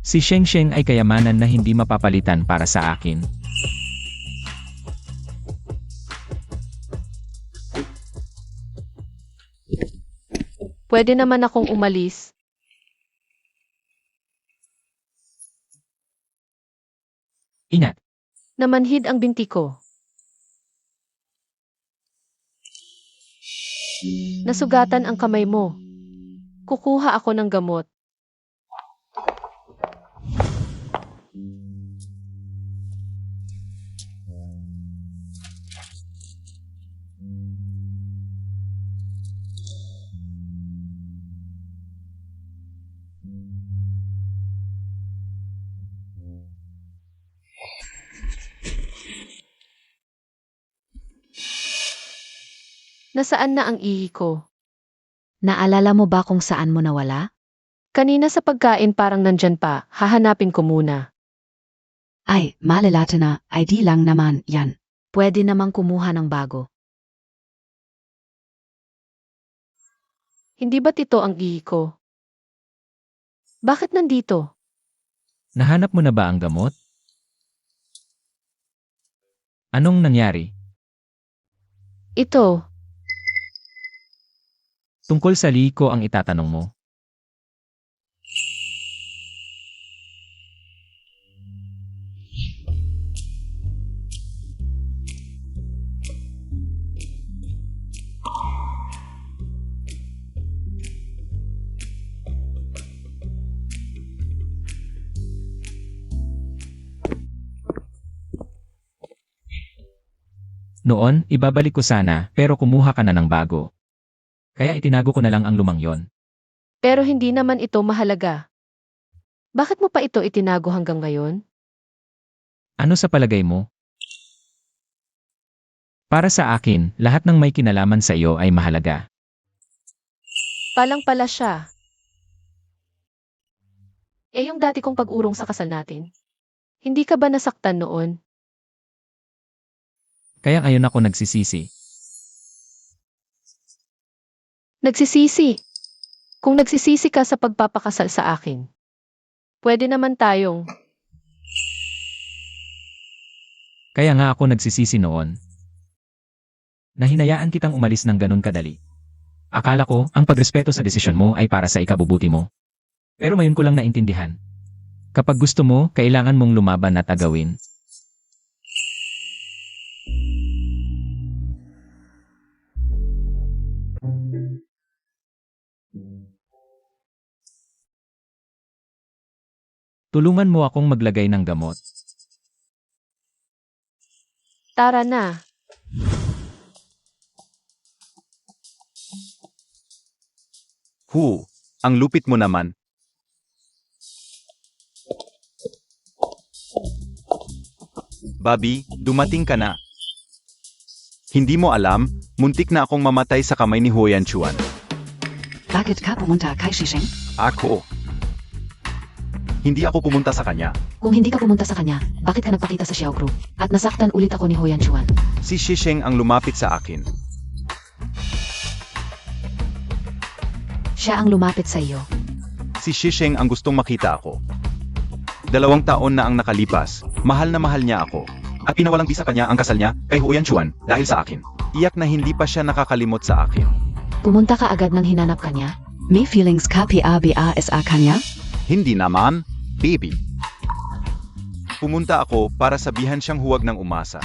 Si Sheng Sheng ay kayamanan na hindi mapapalitan para sa akin. Pwede naman akong umalis. Ingat. Namanhid ang binti ko. Nasugatan ang kamay mo. Kukuha ako ng gamot. Nasaan na ang ihi ko? Naalala mo ba kung saan mo nawala? Kanina sa pagkain parang nandyan pa, hahanapin ko muna. Ay, malalata na, ay di lang naman yan. Pwede namang kumuha ng bago. Hindi ba't ito ang ihi ko? Bakit nandito? Nahanap mo na ba ang gamot? Anong nangyari? Ito, Tungkol sa liko ang itatanong mo. Noon, ibabalik ko sana, pero kumuha ka na ng bago. Kaya itinago ko na lang ang lumang yon. pero hindi naman ito mahalaga. Bakit mo pa ito itinago hanggang ngayon? Ano sa palagay mo? Para sa akin, lahat ng may kinalaman sa iyo ay mahalaga. Palang pala siya. Eh yung dati kong pag-urong sa kasal natin. Hindi ka ba nasaktan noon? Kaya ngayon ako nagsisisi. Nagsisisi. Kung nagsisisi ka sa pagpapakasal sa akin, pwede naman tayong... Kaya nga ako nagsisisi noon. Nahinayaan kitang umalis ng ganun kadali. Akala ko, ang pagrespeto sa desisyon mo ay para sa ikabubuti mo. Pero ngayon ko lang naintindihan. Kapag gusto mo, kailangan mong lumaban at agawin. Tulungan mo akong maglagay ng gamot. Tara na. Ang lupit mo naman. Bobby, dumating ka na. Hindi mo alam, muntik na akong mamatay sa kamay ni Huyan Chuan. Bakit ka pumunta kay Shisheng? Ako. Hindi ako pumunta sa kanya. Kung hindi ka pumunta sa kanya, bakit ka nagpakita sa Xiao Group? At nasaktan ulit ako ni Hoyan Chuan. Si Shisheng ang lumapit sa akin. Siya ang lumapit sa iyo. Si Shisheng ang gustong makita ako. 2 taon na ang nakalipas, mahal na mahal niya ako. At pinawalang bisa kanya ang kasal niya kay Hoyan Chuan dahil sa akin. Iyak na hindi pa siya nakakalimot sa akin. Pumunta ka agad nang hinanap ka niya? May feelings ka PRBA kanya? Hindi naman, baby. Pumunta ako para sabihan siyang huwag ng umasa.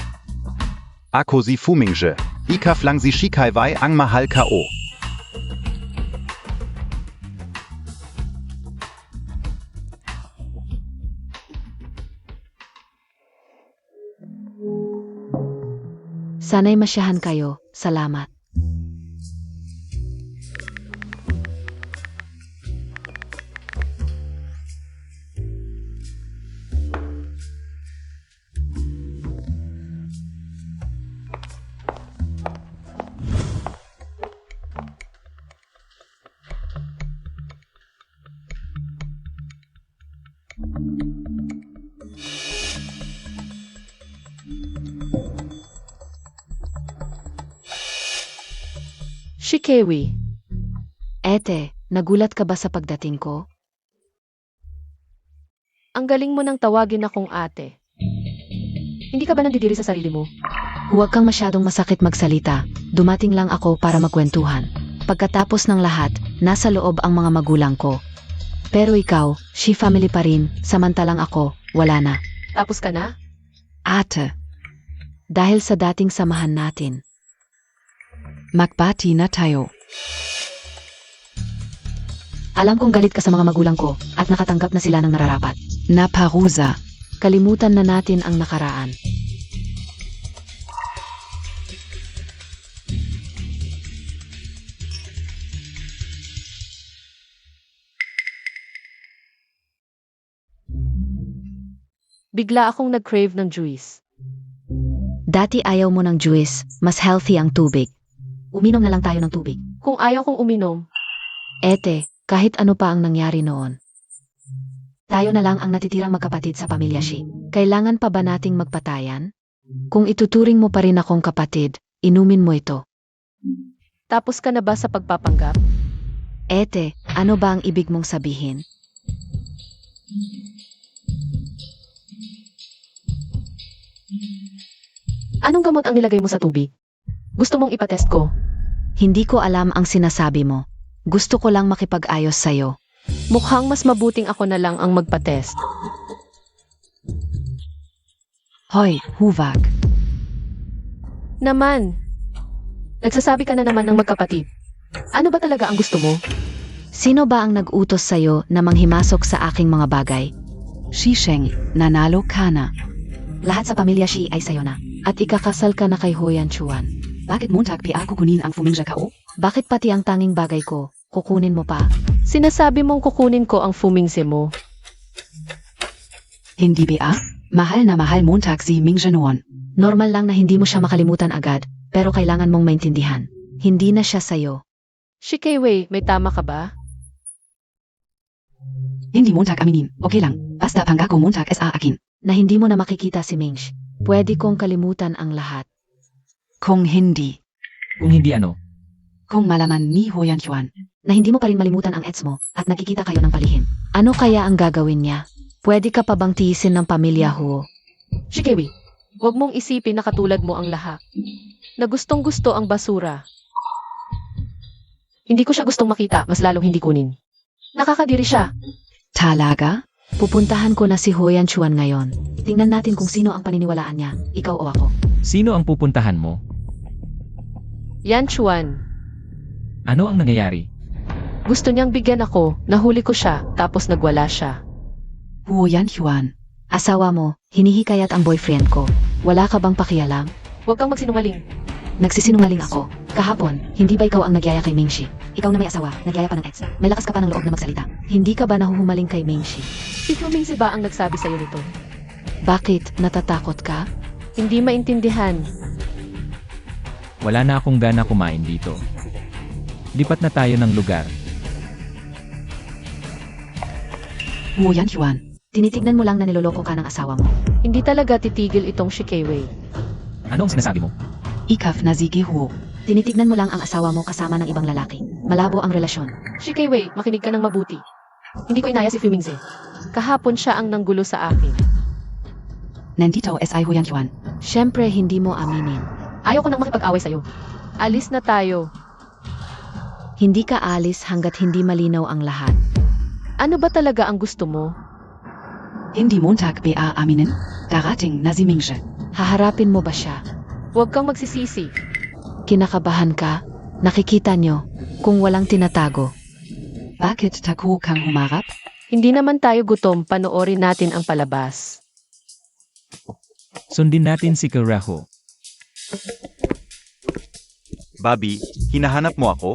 Ako si Fumingje. Ika flang si Shikaiwai ang mahal ka o. Sana'y masyahan kayo. Salamat. Shikewi, Ete, nagulat ka ba sa pagdating ko? ang galing mo nang tawagin akong ate. Hindi ka ba nandidiri sa sarili mo? Huwag kang masyadong masakit magsalita. Dumating lang ako para magkwentuhan. Pagkatapos ng lahat, nasa loob ang mga magulang ko. Pero ikaw, she family pa rin, samantalang ako, wala na. Tapos ka na? Ate, dahil sa dating samahan natin. Magbati na tayo. Alam kong galit ka sa mga magulang ko at nakatanggap na sila ng nararapat. Naparusa. Kalimutan na natin ang nakaraan. Bigla akong nag-crave ng juice. Dati ayaw mo ng juice, mas healthy ang tubig. Uminom na lang tayo ng tubig. Kung ayaw kong uminom, Ete, kahit ano pa ang nangyari noon. Tayo na lang ang natitirang magkapatid sa pamilya Shi. Kailangan pa ba nating magpatayan? Kung ituturing mo pa rin akong kapatid, inumin mo ito. tapos ka na ba sa pagpapanggap? Ete, ano ba ang ibig mong sabihin? Anong gamot ang nilagay mo sa tubig? Gusto mong ipatest ko? Hindi ko alam ang sinasabi mo. Gusto ko lang makipag-ayos sa'yo. Mukhang mas mabuting ako na lang ang magpatest. Hoy, huwag. Naman, nagsasabi ka na naman ng magkapatid. Ano ba talaga ang gusto mo? Sino ba ang nag-utos sa'yo na manghimasok sa aking mga bagay? Shisheng, nanalo ka na. Lahat sa pamilya Shi ay sa'yo na. At ikakasal ka na kay Hoyan Chuan. Bakit Montag PA kukunin ang Fumingja kao? Bakit pati ang tanging bagay ko, kukunin mo pa? Sinasabi mong kukunin ko ang fumingse mo. Hindi BA? Mahal na mahal Montag si Mingja noon. Normal lang na hindi mo siya makalimutan agad, pero kailangan mong maintindihan. Hindi na siya sa'yo. Shikeiwei, may tama ka ba? Hindi Montag aminin. Okay lang. Basta pangako Montag sa akin. Na hindi mo na makikita si Mingsh. Pwede kong kalimutan ang lahat. Kung hindi. Kung hindi ano, Kung malaman ni Hoyan Chuan. Na hindi mo pa rin malimutan ang ex mo at nakikita kayo ng palihim. Ano kaya ang gagawin niya? Pwede ka pa bang tiisin ng pamilya Huo? Shikewi, huwag mong isipin na katulad mo ang lahat. Na gustong gusto ang basura. Hindi ko siya gustong makita, mas lalong hindi kunin. Nakakadiri siya. Talaga? Pupuntahan ko na si Hoyan Chuan ngayon. Tingnan natin kung sino ang paniniwalaan niya, ikaw o ako. sino ang pupuntahan mo? Yan Chuan. Ano ang nangyayari? Gusto niyang bigyan ako, nahuli ko siya, tapos nagwala siya. Hoyan Chuan. Asawa mo, hinihikayat ang boyfriend ko. Wala ka bang pakialam? Huwag kang magsinungaling. Nagsisinungaling ako. Kahapon, hindi ba ikaw ang nagyaya kay Mingshi? Ikaw na may asawa, nagyaya pa ng ex. May lakas ka pa ng loob na magsalita. Hindi ka ba nahuhumaling kay Mingshi? Si Fumingse ba ang nagsabi sa'yo nito? Bakit? Natatakot ka? Hindi maintindihan. Wala na akong gana kumain dito. Lipat na tayo ng lugar. Wu Yanchuan. Tinitignan mo lang na niloloko ka ng asawa mo. Hindi talaga titigil itong si Keiwei. Ano ang sinasabi mo? Ikaf na Zigi Hu. Tinitignan mo lang ang asawa mo kasama ng ibang lalaki. Malabo ang relasyon. Si Keiwei, makinig ka ng mabuti. Hindi ko inaya si Fumingze. Kahapon siya ang nanggulo sa akin. Nandito SI Hu Yanchuan. Siyempre, hindi mo aminin. Ayaw ko nang makipag-away sa'yo. Alis na tayo. Hindi ka alis hanggat hindi malinaw ang lahat. Ano ba talaga ang gusto mo? Hindi Montag BA aminin. Darating na si Mingzhe. Haharapin mo ba siya? Huwag kang magsisisi. Kinakabahan ka? Nakikita nyo, kung walang tinatago. Bakit tako kang humarap? Hindi naman tayo gutom, panoorin natin ang palabas. Sundin natin si Karaho. Bobby, hinahanap mo ako?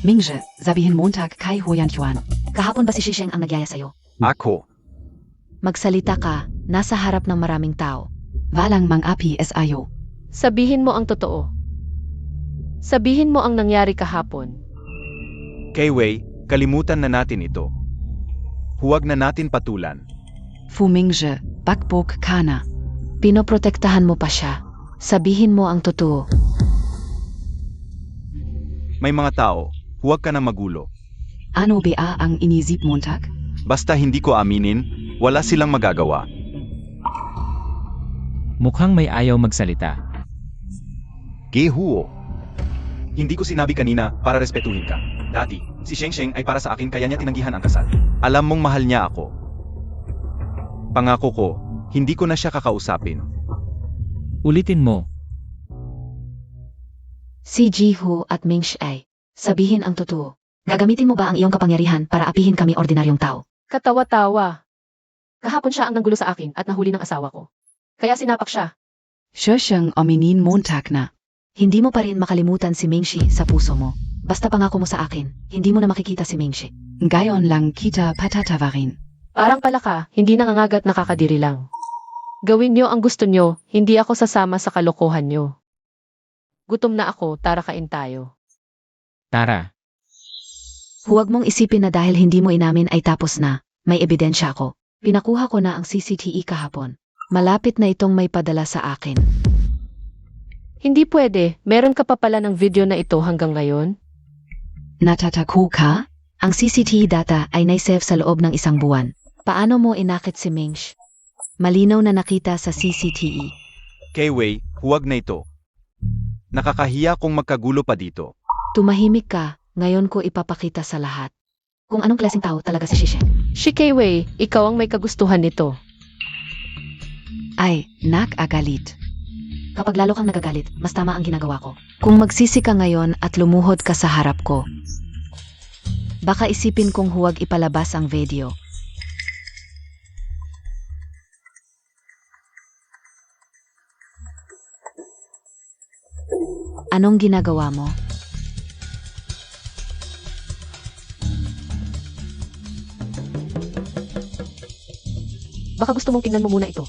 Mingzhe, sabihin Montag kay Hu Yanchuan. Kahapon ba si Shisheng ang nagyaya sa'yo? Ako. Magsalita ka, nasa harap ng maraming tao. Walang mang api SIO. Sabihin mo ang totoo. Sabihin mo ang nangyari kahapon. Keiwei, kalimutan na natin ito. Huwag na natin patulan. Fu Mingzhe, Bakbok Kana. Pinoprotektahan mo pa siya. Sabihin mo ang totoo. May mga tao, huwag ka na magulo. Ano BA ang inisip Montag? Basta hindi ko aminin, wala silang magagawa. Mukhang may ayaw magsalita. Gehuo. Hindi ko sinabi kanina para respetuhin ka. Dati, si Sheng Sheng ay para sa akin kaya niya tinanggihan ang kasal. Alam mong mahal niya ako. Pangako ko, hindi ko na siya kakausapin. Ulitin mo. Si Jihu at Ming Shi, sabihin ang totoo. Gagamitin mo ba ang iyong kapangyarihan para apihin kami ordinaryong tao? Katawa-tawa. Kahapon siya ang nanggulo sa akin at nahuli ng asawa ko. Kaya sinapak siya. Shisheng aminin Montag na. Hindi mo pa rin makalimutan si Ming Shi sa puso mo. Basta pangako mo sa akin, hindi mo na makikita si Ming Shi. Gayon lang kita patatawarin. Parang palaka, hindi nangangagat nakakadiri lang. Gawin niyo ang gusto niyo, hindi ako sasama sa kalokohan niyo. Gutom na ako, tara kain tayo. Tara. Huwag mong isipin na dahil hindi mo inamin ay tapos na. May ebidensya ako. Pinakuha ko na ang CCTV kahapon. Malapit na itong may padala sa akin. Hindi pwede, meron ka pa pala ng video na ito hanggang ngayon? Natatako ka? Ang CCTV data ay naisave sa loob ng 1 buwan. Paano mo inakit si Mingsh? Malinaw na nakita sa CCTV. Keiwei, huwag na ito. Nakakahiya kung magkagulo pa dito. Tumahimik ka, ngayon ko ipapakita sa lahat. Kung anong klaseng tao talaga si Shisheng. Si Keiwei, ikaw ang may kagustuhan nito. Ay, nakagalit. Kapag lalo kang nagagalit, mas tama ang ginagawa ko. Kung magsisi ka ngayon at lumuhod ka sa harap ko, baka isipin kong huwag ipalabas ang video. Anong ginagawa mo? Baka gusto mong tingnan mo muna ito.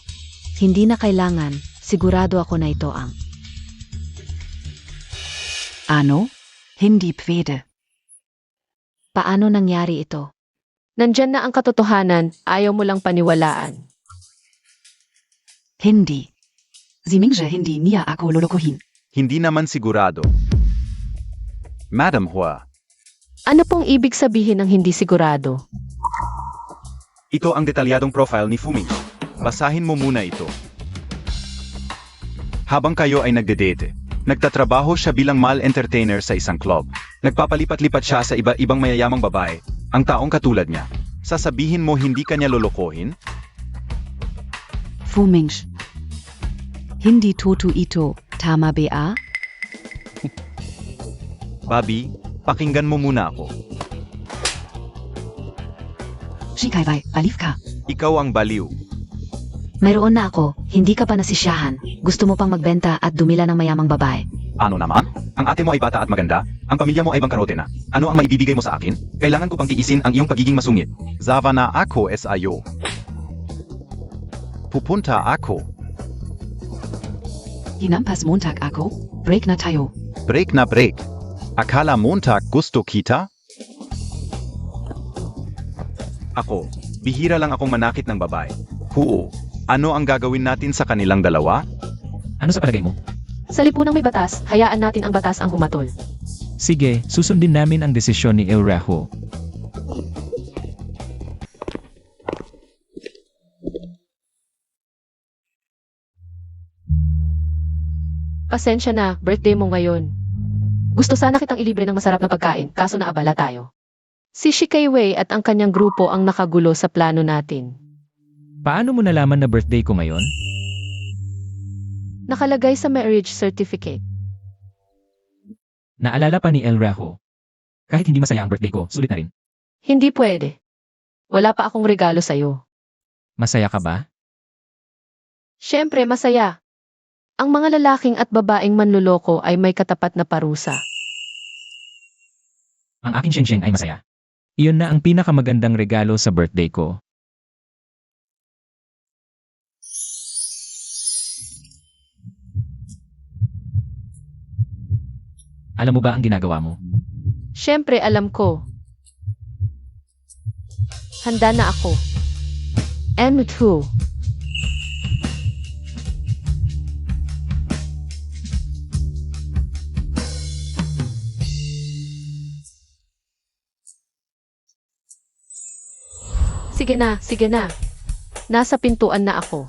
Hindi na kailangan, sigurado ako na ito ang Ano? Hindi pwede. paano nangyari ito. Nandyan na ang katotohanan, ayaw mo lang paniwalaan. Hindi. Si Mingzhe hindi niya ako lolokohin. Hindi naman sigurado. Madam Hua, Ano pong ibig sabihin ng hindi sigurado? Ito ang detalyadong profile ni Fuming. Basahin mo muna ito. Habang kayo ay nagde-date, nagtatrabaho siya bilang mall entertainer sa isang club. Nagpapalipat-lipat siya sa iba-ibang mayayamang babae, ang taong katulad niya. Sasabihin mo hindi kanya lolokohin? Fu Mingzhe. Hindi toto ito, tama ba? Bobby, pakinggan mo muna ako. Shikaibai, baliw ka. Ikaw ang baliw. Mayroon na ako, hindi ka pa nasisyahan. Gusto mo pang magbenta at dumila ng mayamang babae. Ano naman? Ang ate mo ay bata at maganda, ang pamilya mo ay bangkarote na. Ano ang maibibigay mo sa akin? Kailangan ko pang tiisin ang iyong pagiging masungit. Zava na ako SIO. Pupunta ako. Hinampas Montag ako, break na tayo. Break na break. Akala Montag gusto kita? Ako, bihira lang akong manakit ng babae. Huo, ano ang gagawin natin sa kanilang dalawa? Ano sa palagay mo? Sa lipunang may batas, hayaan natin ang batas ang humatol. Sige, susundin namin ang desisyon ni Elraho. Pasensya na, birthday mo ngayon. Gusto sana kitang ilibre ng masarap na pagkain, kaso naabala tayo. Si Shikei Wei at ang kanyang grupo ang nakagulo sa plano natin. Paano mo nalaman na birthday ko ngayon? Nakalagay sa marriage certificate. Naalala pa ni Elraho. Kahit hindi masaya ang birthday ko, sulit na rin. Hindi pwede. Wala pa akong regalo sa'yo. Masaya ka ba? Siyempre, masaya. Ang mga lalaking at babaeng manluloko ay may katapat na parusa. Ang aking Sheng ay masaya. Iyon na ang pinakamagandang regalo sa birthday ko. Alam mo ba ang ginagawa mo? Siyempre, alam ko. Handa na ako. And with who? Sige na, sige na. Nasa pintuan na ako.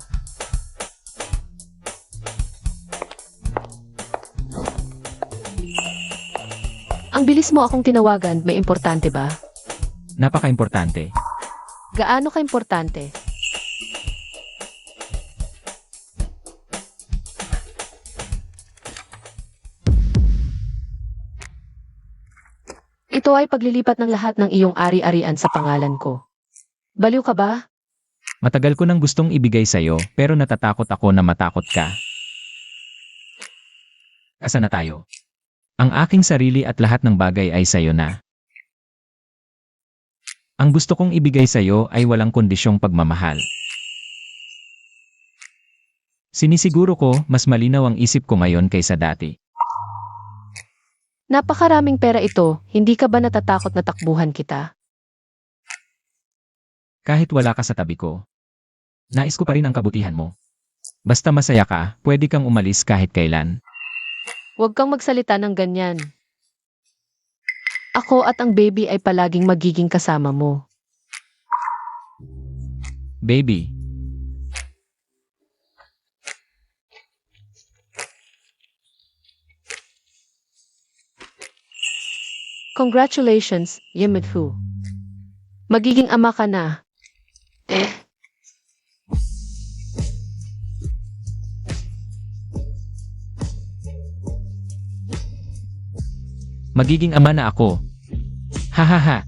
Ang bilis mo akong tinawagan, may importante ba? Napaka-importante. Gaano ka-importante? Ito ay paglilipat ng lahat ng iyong ari-arian sa pangalan ko. Baliw ka ba? Matagal ko nang gustong ibigay sa'yo, pero natatakot ako na matakot ka. Asa na tayo? Ang aking sarili at lahat ng bagay ay sa'yo na. Ang gusto kong ibigay sa'yo ay walang kondisyong pagmamahal. Sinisiguro ko, mas malinaw ang isip ko ngayon kaysa dati. Napakaraming pera ito, hindi ka ba natatakot na takbuhan kita? Kahit wala ka sa tabi ko. Nais ko pa rin ang kabutihan mo. Basta masaya ka, pwede kang umalis kahit kailan. Huwag kang magsalita ng ganyan. Ako at ang baby ay palaging magiging kasama mo. Baby, Congratulations, Yemithu. Magiging ama ka na. magiging ama na ako. Hahaha.